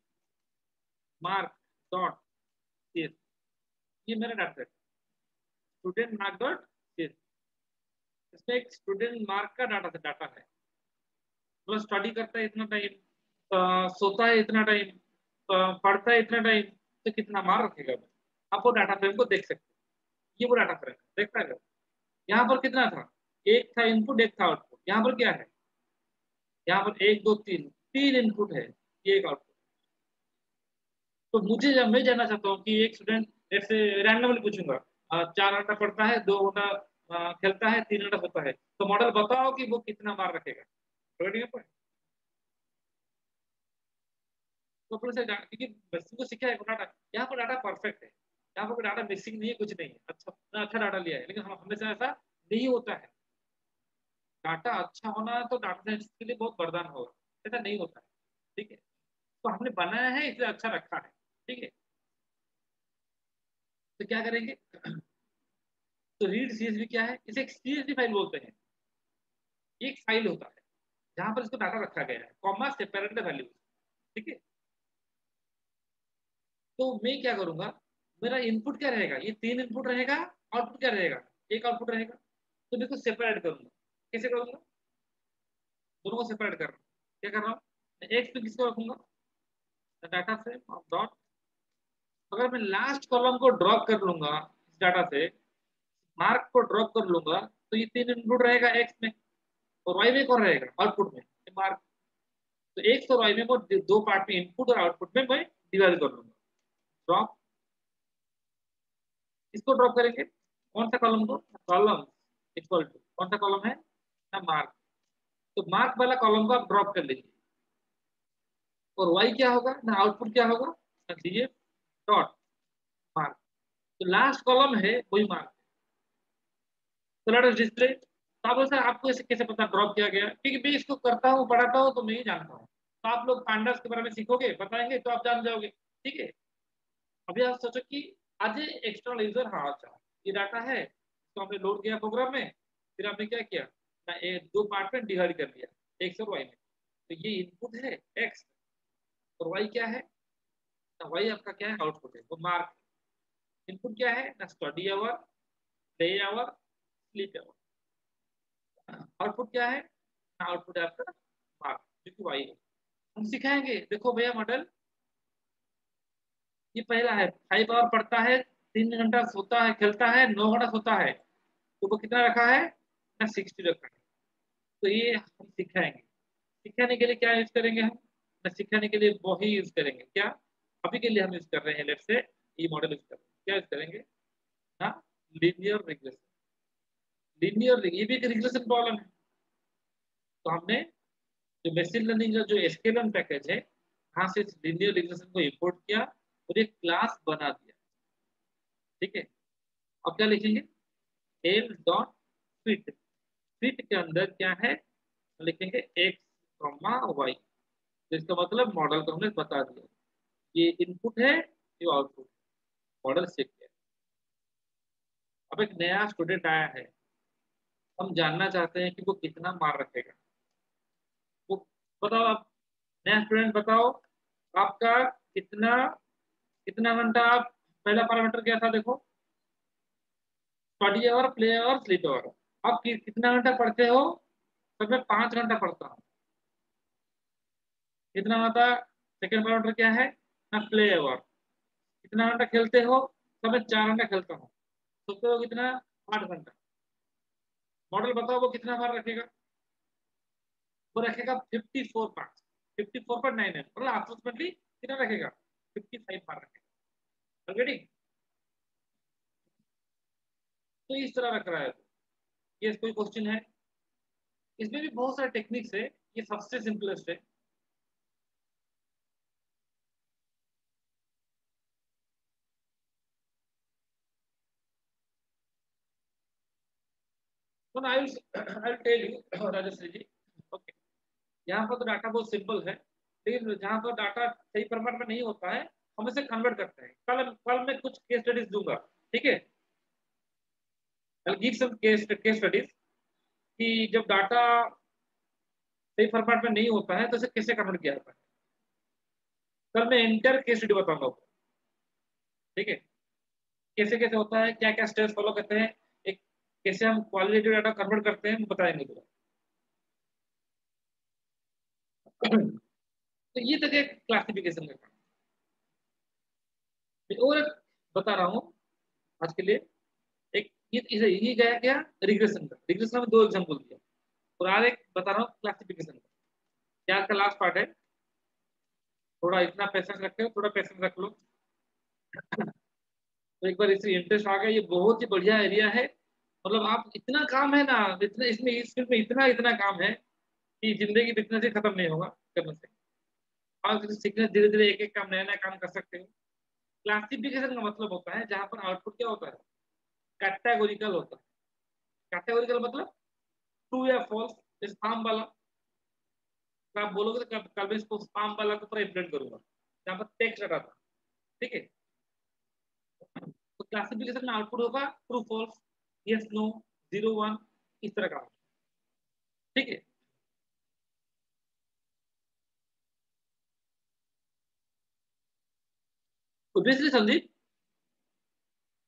मार्क डॉट csv, ये मेरा data set, student mark dot csv। इसमें एक स्टूडेंट मार्क का डाटा है, मतलब स्टडी करता है इतना टाइम, सोता है इतना टाइम, पढ़ता है इतना टाइम, तो कितना मार्क रखेगा। आप वो डाटा फ्रेम को देख सकते हैं, ये वो डाटा फ्रेम देखता है। यहाँ पर कितना था, एक था इनपुट, एक था आउटपुट। यहाँ पर क्या है, यहाँ पर एक दो तीन, तीन इनपुट है, ये एक आउटपुट। तो मुझे जब मैं जानना चाहता हूँ कि एक स्टूडेंट, ऐसे रैंडमली पूछूंगा, 4 घंटा पढ़ता है, 2 घंटा खेलता है, 3 घंटा सोता है, तो मॉडल बताओ कि वो कितना मार्क रखेगा। तो अपने से क्योंकि बच्चों को सीखा है डाटा, यहाँ पर डाटा परफेक्ट है, यहाँ पर डाटा मिसिंग नहीं है, कुछ नहीं है, अच्छा डाटा लिया है, लेकिन हम हमेशा ऐसा नहीं होता है। डाटा अच्छा होना तो डाटा साइंस के लिए बहुत वरदान होगा, ऐसा नहीं होता है, ठीक है। तो हमने बनाया है इसलिए अच्छा रखा है, ठीक है। तो क्या करेंगे, तो रीड सीएसवी क्या है, इसे एक सीएसवी फाइल बोलते हैं। ये एक फाइल होता है जहां पर इसको डाटा रखा गया है, कॉमा सेपरेट वैल्यू, ठीक है। तो मैं क्या करूंगा, मेरा इनपुट क्या रहेगा, ये तीन इनपुट रहेगा, आउटपुट क्या रहेगा, एक आउटपुट रहेगा। तो मैं इसको सेपरेट करूंगा, कैसे करूंगा, दोनों को सेपरेट कर रहा हूँ। क्या कर रहा हूँ, एक पे किसको रखूंगा, डाटा फ्रेम और डॉट, अगर मैं लास्ट कॉलम को ड्रॉप कर लूंगा इस डाटा से, मार्क को ड्रॉप कर लूंगा, तो ये तीन इनपुट रहेगा एक्स में, और वाई में कौन रहेगा आउटपुट में, मार्क। तो एक्स और वाई में वो दो पार्ट में, इनपुट और आउटपुट में मैं डिवाइड कर लूंगा, ड्रॉप, इसको ड्रॉप करेंगे, कौन सा कॉलम को, कॉलम इक्वल टू, कौन सा कॉलम है ना, मार्क। तो मार्क वाला कॉलम को आप ड्रॉप कर लीजिए, और वाई क्या होगा ना, आउटपुट क्या होगा ना, डीएफ डॉट मार्क। तो लास्ट कॉलम है वही मार्क, तो लेट अस डिस्प्ले। तो आप सर आपको इसे कैसे पता ड्रॉप किया गया, क्योंकि मैं इसको करता हूँ, पढ़ाता हूँ, तो मैं ही जानता हूँ। तो आप लोग पांडास के बारे में सीखोगे, बताएंगे, तो आप जान जाओगे, ठीक है। अभी आप सोचो कि आज एक्सटर्नल यूजर, हाँ अच्छा ये डाटा है, तो हमने लोड किया प्रोग्राम में, फिर आपने क्या किया ना, दो पार्ट में डिवाइड कर दिया, एक्स और वाई में। तो ये इनपुट है एक्स, और वाई क्या है ना, वाई आपका क्या है, आउटपुट है, वो मार्क। इनपुट क्या है ना, study hour, play hour, sleep hour. Output क्या है ना, आउटपुट है आपका मार्क, जो कि वाई है। हम सिखाएंगे, देखो भैया मॉडल, ये पहला है 5 आवर पढ़ता है, 3 घंटा सोता है, खेलता है, 9 घंटा सोता है, तो वो कितना रखा है ना, 60 रखा है। तो ये हम सिखाएंगे, सिखाने के लिए क्या यूज करेंगे हम? सिखाने के लिए वही यूज करेंगे क्या? अभी के लिए हम यूज कर रहे हैं, लेट्स से ये मॉडल यूज कर रहे हैं, क्या यूज करेंगे ना, लीनियर रिग्रेशन। लीनियर, ये भी एक रिग्रेशन प्रॉब्लम है। तो हमने जो मशीन लर्निंग का जो एसकेएलएन पैकेज है, वहां से लीनियर रिग्रेशन को इंपोर्ट किया और एक क्लास बना दिया। ठीक है, अब क्या लिखेंगे? L dot fit. फिट के अंदर क्या है, लिखेंगे एक्स कॉमा वाई। तो इसका मतलब मॉडल को हमने बता दिया, ये इनपुट है, ये आउटपुट। मॉडल सीख गया। अब एक नया स्टूडेंट आया है, हम जानना चाहते हैं कि वो कितना मार रखेगा। वो बताओ आप, नया स्टूडेंट बताओ, आपका कितना कितना घंटा आप, पहला पैरामीटर क्या था देखो, study hour, play hour, sleep hour. आप कितना घंटा पढ़ते हो? तो मैं 5 घंटा पढ़ता हूँ। कितना होता? सेकेंड पैरामीटर क्या है ना, प्ले आवर। कितना घंटा खेलते हो? तो मैं 4 घंटा खेलता हूँ। सोते हो कितना? 8 घंटा। मॉडल बताओ वो कितना बार रखेगा? वो रखेगा 54 पार्ट, 54.99, मतलब अप्रोक्सीमेटली कितना रखेगा? 55 बार रखेगा। ऑलरेडी तो इस तरह रख रहा है। ये कोई क्वेश्चन है? इसमें भी बहुत सारे टेक्निक्स है, ये सबसे सिंपलेस्ट है। तो I will tell you Rajshree ji. Okay, यहाँ पर तो डाटा बहुत सिंपल है, लेकिन जहाँ पर डाटा सही फॉर्मेट में नहीं होता है, हम इसे कन्वर्ट करते हैं। कल कल मैं कुछ केस स्टडीज दूंगा, ठीक है? I give some case studies कि जब डाटा सही फॉर्मेट में नहीं होता है तो इसे कैसे कन्वर्ट किया जाता है। कल मैं इंटर केस स्टडी बताऊंगा आपको, ठीक है? कैसे कैसे होता है, क्या क्या स्टेप्स फॉलो करते हैं, एक कैसे हम क्वालिटेटिव डाटा कन्वर्ट करते हैं, बताएंगे पूरा। तो ये तक एक क्लासिफिकेशन का काम। और एक बता रहा हूँ आज के लिए, एक ये गया क्या, रिग्रेशन का। रिग्रेशन में 2 एग्जाम्पल दिया, और आज एक बता रहा हूँ क्लासिफिकेशन का। क्या का लास्ट पार्ट है, थोड़ा इतना पैसेंस रखे हो, थोड़ा पैसेंस रख लो। तो एक बार इससे इंटरेस्ट आ गया, ये बहुत ही बढ़िया एरिया है। मतलब आप, इतना काम है ना, इतना इसमें, इस फील्ड में इतना इतना काम है कि जिंदगी में इतने से खत्म नहीं होगा करने से। आप सीखने धीरे धीरे एक एक काम, नया नया काम कर सकते हो। क्लासिफिकेशन का मतलब होता है जहां पर आउटपुट क्या होता है, कैटेगोरिकल होता है। कैटेगोरिकल मतलब ट्रू या फॉल्स, स्पाम वाला। तो आप बोलोगे तो कल मैं इसको स्पाम वाला को पूरा इम्प्लीमेंट करूंगा, जहां पर टेक्स्ट रखा था। ठीक है, तो क्लासिफिकेशन में आउटपुट होगा ट्रू फॉल्स, यस नो, 0 1, इस तरह का। ठीक है, ऑब्वियसली संदीप,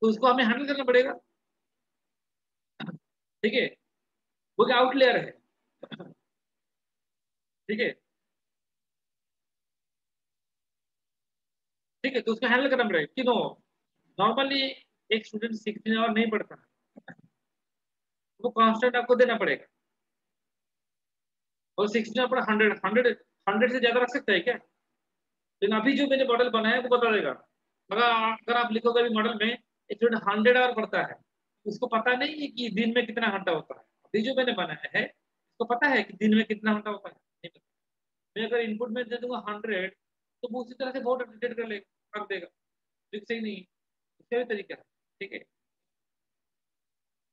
तो उसको हमें हैंडल करना पड़ेगा। ठीक है, वो क्या आउटलेयर है। ठीक है, ठीक है, तो उसको हैंडल करना पड़ेगा कि नो, नॉर्मली एक स्टूडेंट 16 आवर नहीं पढ़ता, वो कांस्टेंट आपको देना पड़ेगा। और 16 आवर 100 100 से ज्यादा रख सकता है क्या? लेकिन अभी जो मैंने मॉडल बनाया है वो बता देगा। अगर अगर आप लिखोगे अभी मॉडल में, एक स्टूडेंट 100 आवर पढ़ता है, उसको पता नहीं है कि दिन में कितना घंटा होता है। अभी जो मैंने बनाया है, उसको पता है कि दिन में कितना घंटा होता है, नहीं पता। मैं अगर इनपुट में दे दूंगा 100, तो वो उसी तरह से बहुत अपडेट कर लेगा, रख देगा। ट्रिक सही नहीं है, इसका भी तरीका है। ठीक है,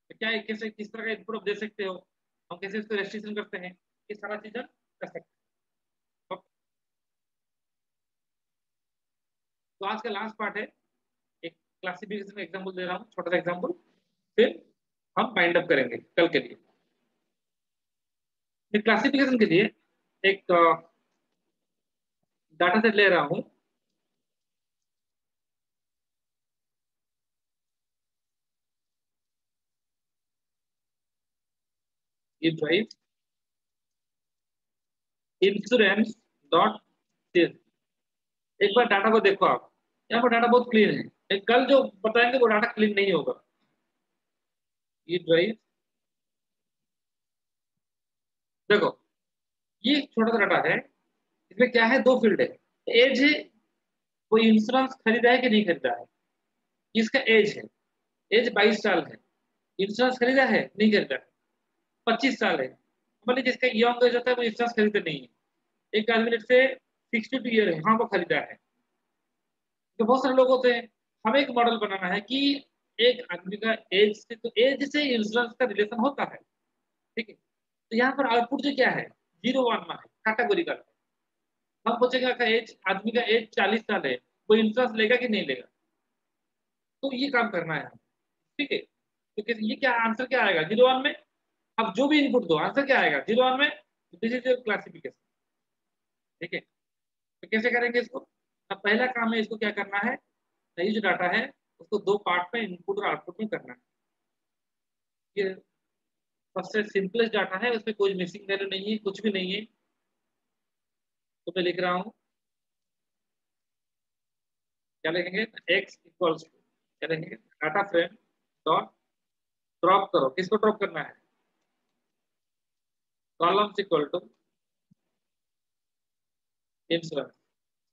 तो क्या है, कैसे किस तरह का इनपुट आप दे सकते हो, हम कैसे इसको रेस्ट्रिक्शन करते हैं, ये सारा चीजें कर सकते हैं। तो आज का लास्ट पार्ट है, एक क्लासिफिकेशन का एग्जांपल दे रहा हूँ, छोटा सा एग्जांपल, फिर हम बाइंड अप करेंगे कल के लिए। क्लासिफिकेशन के लिए एक डाटा सेट ले रहा हूँ। ये ड्राइव इंश्योरेंस डॉट, एक बार डाटा को देखो आप, यहाँ पर डाटा बहुत क्लीन है। कल जो बताएंगे वो डाटा क्लीन नहीं होगा। ये ड्राइव देखो, ये छोटा सा डाटा है, इसमें क्या है, दो फील्ड है। एज है, कोई इंश्योरेंस खरीदा है कि नहीं खरीदा है, इसका एज है। एज 22 साल है, इंश्योरेंस खरीदा है नहीं खरीदा है। 25 साल है, मतलब जिसका यंग एज होता है वो इंश्योरेंस खरीदते नहीं है। एक आदमी से 62 ईयर है, हाँ वो खरीदा है। तो बहुत सारे लोग होते हैं। हमें एक मॉडल बनाना है कि एक आदमी का एज से, तो एज से इंश्योरेंस का रिलेशन होता है, ठीक है। तो यहाँ पर आउटपुट जो क्या है, 0 1 है, कैटेगोरी का। हम पूछेगा का एज, आदमी का एज 40 साल है, वो इंश्योरेंस लेगा कि नहीं लेगा। तो ये काम करना है, ठीक है। तो ये क्या आंसर क्या आएगा 0 1 में। अब जो भी इनपुट दो, आंसर क्या आएगा 0 1 में। दिस इज योर क्लासिफिकेशन, ठीक है। तो कैसे करेंगे इसको। अब पहला काम है, इसको क्या करना है, ये जो डाटा है उसको दो पार्ट में, इनपुट और आउटपुट में करना है। ये सबसे सिंपलेस्ट डाटा है, उसमें कोई मिसिंग वैल्यू नहीं है, कुछ भी नहीं है। तो मैं लिख रहा हूँ, क्या लिखेंगे, एक्स इक्वल्स टू, क्या लिखेंगे, डाटा फ्रेम डॉट ड्रॉप करो। किसको ड्रॉप करना है, कॉलम्स इक्वल टू इंश्योरेंस,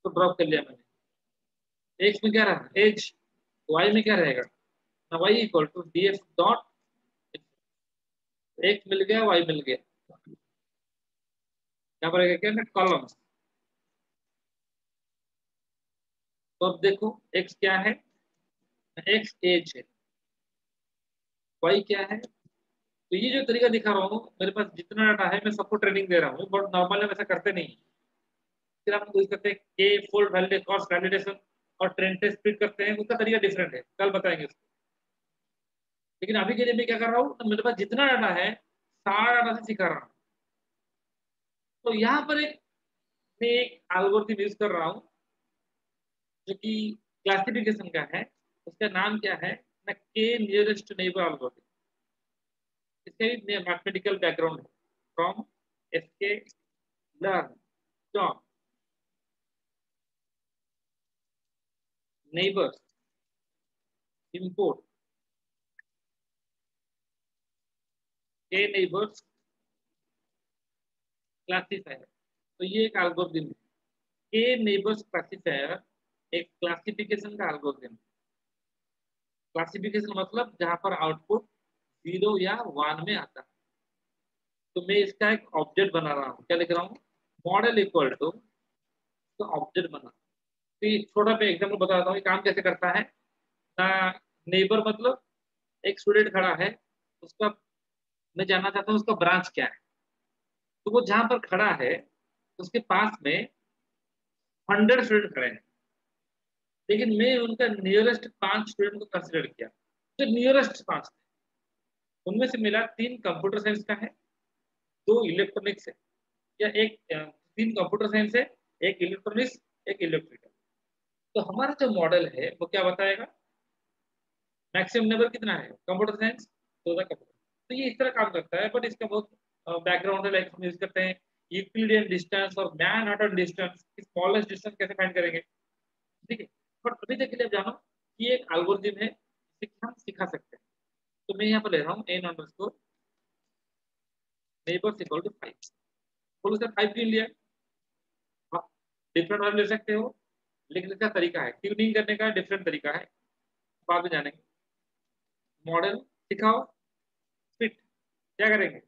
तो ड्रॉप कर लिया मैंने। एक्स में क्या रहा एज, वाई में क्या रहेगा ना, Y equal to D F dot, X मिल गया वाई मिल गया। यहाँ पर क्या ना, कॉलम्स। तो अब देखो एक्स क्या है, एक्स एज है, वाई क्या है। तो ये जो तरीका दिखा रहा हूँ, मेरे पास जितना डाटा है मैं सबको ट्रेनिंग दे रहा हूँ, बट नॉर्मल में ऐसा करते नहीं। फिर हम यूज करते हैं के फोल्ड वैलिडेशन, क्रॉस वैलिडेशन और ट्रेंड टेस्ट स्प्लिट करते हैं, उसका तरीका डिफरेंट है, कल बताएंगे उसको। लेकिन अभी के लिए मैं क्या कर रहा हूँ, तो मेरे पास जितना डाटा है सारा डाटा से सिखा रहा हूँ। तो यहाँ पर मैं एक एल्गोरिथम यूज कर रहा हूँ जो कि क्लासिफिकेशन का है। उसका नाम क्या है ना, के नियरेस्ट नेबर एल्गोरिथम। इसका भी मैथमेटिकल बैकग्राउंड है, from sklearn dot neighbours import K neighbours classifier. तो ये एक एल्गोरिथम है, के नेबर्स क्लासिफायर, एक क्लासिफिकेशन का एल्गोरिथम। क्लासिफिकेशन मतलब जहां पर आउटपुट 0 या 1 में आता है। तो मैं इसका एक ऑब्जेक्ट बना रहा हूँ, क्या लिख रहा हूँ, मॉडल इक्वल टू, तो ऑब्जेक्ट बना। तो ये छोटा पे एग्जाम्पल बताता हूँ ये काम कैसे करता है ना। नेबर मतलब एक स्टूडेंट खड़ा है, उसका, मैं जानना चाहता हूँ उसका ब्रांच क्या है। तो वो जहां पर खड़ा है उसके पास में 100 स्टूडेंट खड़े हैं, लेकिन मैं उनका नियरेस्ट 5 स्टूडेंट को कंसिडर किया। तो नियरेस्ट 5 थे, उनमें से मिला 3 कंप्यूटर साइंस का है, 2 इलेक्ट्रॉनिक्स है, या एक 3 कंप्यूटर साइंस है, एक इलेक्ट्रॉनिक्स, एक इलेक्ट्रिकल। तो हमारा जो मॉडल है वो क्या बताएगा, मैक्सिमम नेबर कितना है कंप्यूटर साइंस, 14 कंप्यूटर। तो ये इस तरह काम करता है, बट इसका बहुत बैकग्राउंड है। लाइक हम यूज करते हैं यूक्लिडियन डिस्टेंस और मैनहट्टन डिस्टेंस, स्मॉलेस्ट डिस्टेंस कैसे फाइंड करेंगे, ठीक है। बट अभी तक के लिए आप जानो कि ये एक एल्गोरिथम है जिससे हम सिखा सकते हैं। तो मैं यहाँ पर ले रहा हूँ n underscore neighbours equal to 5। बोलो सर 5 क्यों लिया, आप डिफरेंट वाले ले सकते हो, लेकिन इसका तरीका है, ट्यूनिंग करने का डिफरेंट तरीका है, बाद में जानेंगे। मॉडल सिखाओ, फिट क्या करेंगे,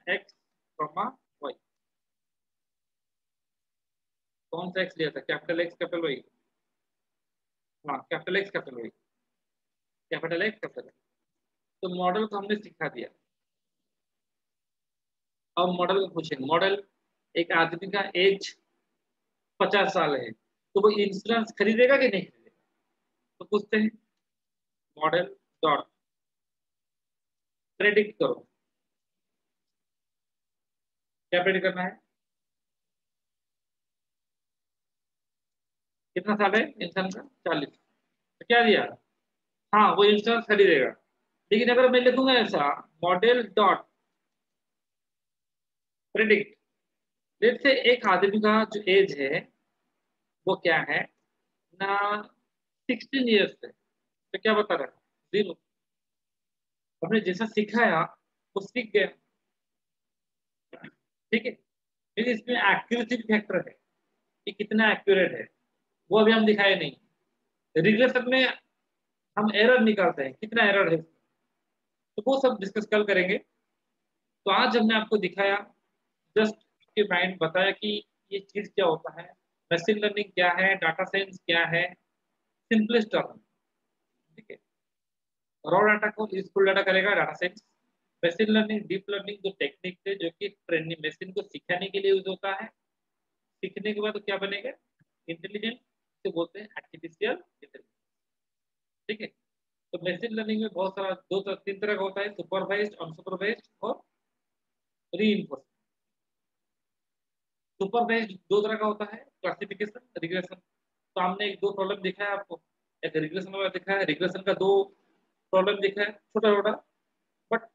एक्स कॉमा वाई। कौन सा एक्स लिया था, कैपिटल एक्स कैपिटल वाई, हाँ capital X capital Y, capital X capital. तो मॉडल को हमने सिखा दिया। अब मॉडल को पूछेंगे, मॉडल, एक आदमी का एज 50 साल है, तो वो इंश्योरेंस खरीदेगा कि नहीं खरीदेगा। तो पूछते हैं मॉडल डॉट प्रेडिक्ट करो। क्या प्रेडिक्ट करना है, कितना साल है इंसान का, 40। तो क्या दिया, हाँ वो इंश्योरेंस खरीदेगा। लेकिन अगर मैं लिखूंगा ऐसा, मॉडल डॉट प्रेडिक्ट, जैसे एक आदमी का जो एज है वो क्या है ना, 16 ईयर्स है, तो क्या बता रहा है, 0। हमने जैसा सिखाया वो सीख गया, ठीक है। फिर इसमें एक्यूरेसी फैक्टर है कि कितना एक्यूरेट है, वो अभी हम दिखाए नहीं। रिग्रेशन में हम एरर निकालते हैं, कितना एरर है, तो वो सब डिस्कस कल करेंगे। तो आज हमने आपको दिखाया, जस्ट के माइंड बताया कि ये चीज क्या होता है, मशीन लर्निंग क्या है, डाटा साइंस क्या है, सिंपलेस्ट टर्म। ठीक है, रॉ डाटा को यूजफुल डाटा करेगा data science. Machine learning deep learning जो टेक्निक है जो कि ट्रेनिंग मशीन को सिखाने के लिए यूज होता है, सीखने के बाद क्या बनेगा, इंटेलिजेंट, से बोलते हैं आर्टिफिशियल इंटेलिजेंस। ठीक है, तो मशीन लर्निंग में बहुत सारा दो तीन तरह का होता है, सुपरवाइज्ड, अनसुपरवाइज्ड और रीइंफोर्स्ड। सुपरवाइज्ड दो तरह का होता है, क्लासिफिकेशन, रिग्रेशन। तो हमने एक दो प्रॉब्लम दिखा है आपको, एक रिग्रेशन वाला दिखा है, रिग्रेशन का दो प्रॉब्लम दिखा है छोटा छोटा, बट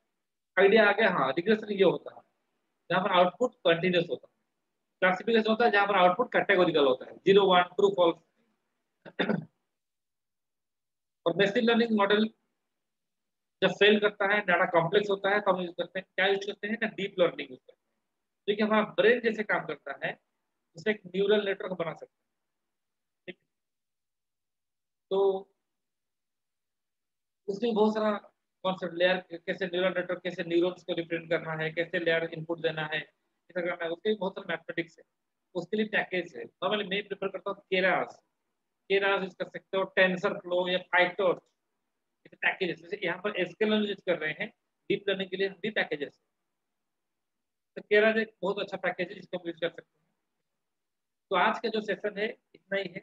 आइडिया आ गया। हाँ, रिग्रेशन ये होता है जहाँ पर आउटपुट कंटिन्यूस होता है, क्लासिफिकेशन होता है जहाँ पर आउटपुट कैटेगोरिकल होता है, 0 1 ट्रू फॉल्स। और मशीन लर्निंग मॉडल जब फेल करता है, डाटा कॉम्प्लेक्स होता है, तो हम यूज करते हैं, क्या यूज करते हैं ना, डीप लर्निंग यूज करते हैं। देखिए हमारा ब्रेन जैसे काम करता है, उसे एक न्यूरल नेटवर्क बना सकते हैं। ठीक है? तो उसमें बहुत सारा कॉन्सेप्ट, लेयर कैसे, न्यूरल नेटवर्क कैसे न्यूरॉन्स को रिप्रेजेंट करना है, कैसे लेयर इनपुट देना है, कैसे करना है, उसके बहुत सारे मैथमेटिक्स है। उसके लिए पैकेज है, नॉर्मली मैं प्रेफर करता हूँ केरास। केरास यूज कर सकते हो, टेंसर फ्लो या पाइटॉर्च, जैसे पैकेजेस। जैसे यहाँ पर एसक्यूएल यूज कर रहे हैं डीप लर्निंग के लिए, हम भी पैकेजेस। तो केरास एक बहुत अच्छा पैकेज है जिसको हम यूज कर सकते हैं। तो आज का जो सेशन है इतना ही है।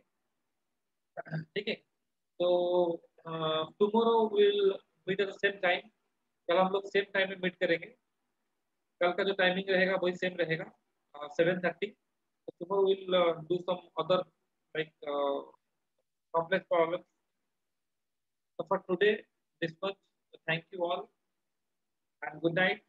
ठीक है, तो tomorrow will meet at the same time. कल हम लोग सेम टाइम में मीट करेंगे। कल का जो टाइमिंग रहेगा वही सेम रहेगा, 7:30। Tomorrow will do some other like complex problems. So for today, this much. Thank you all and good night.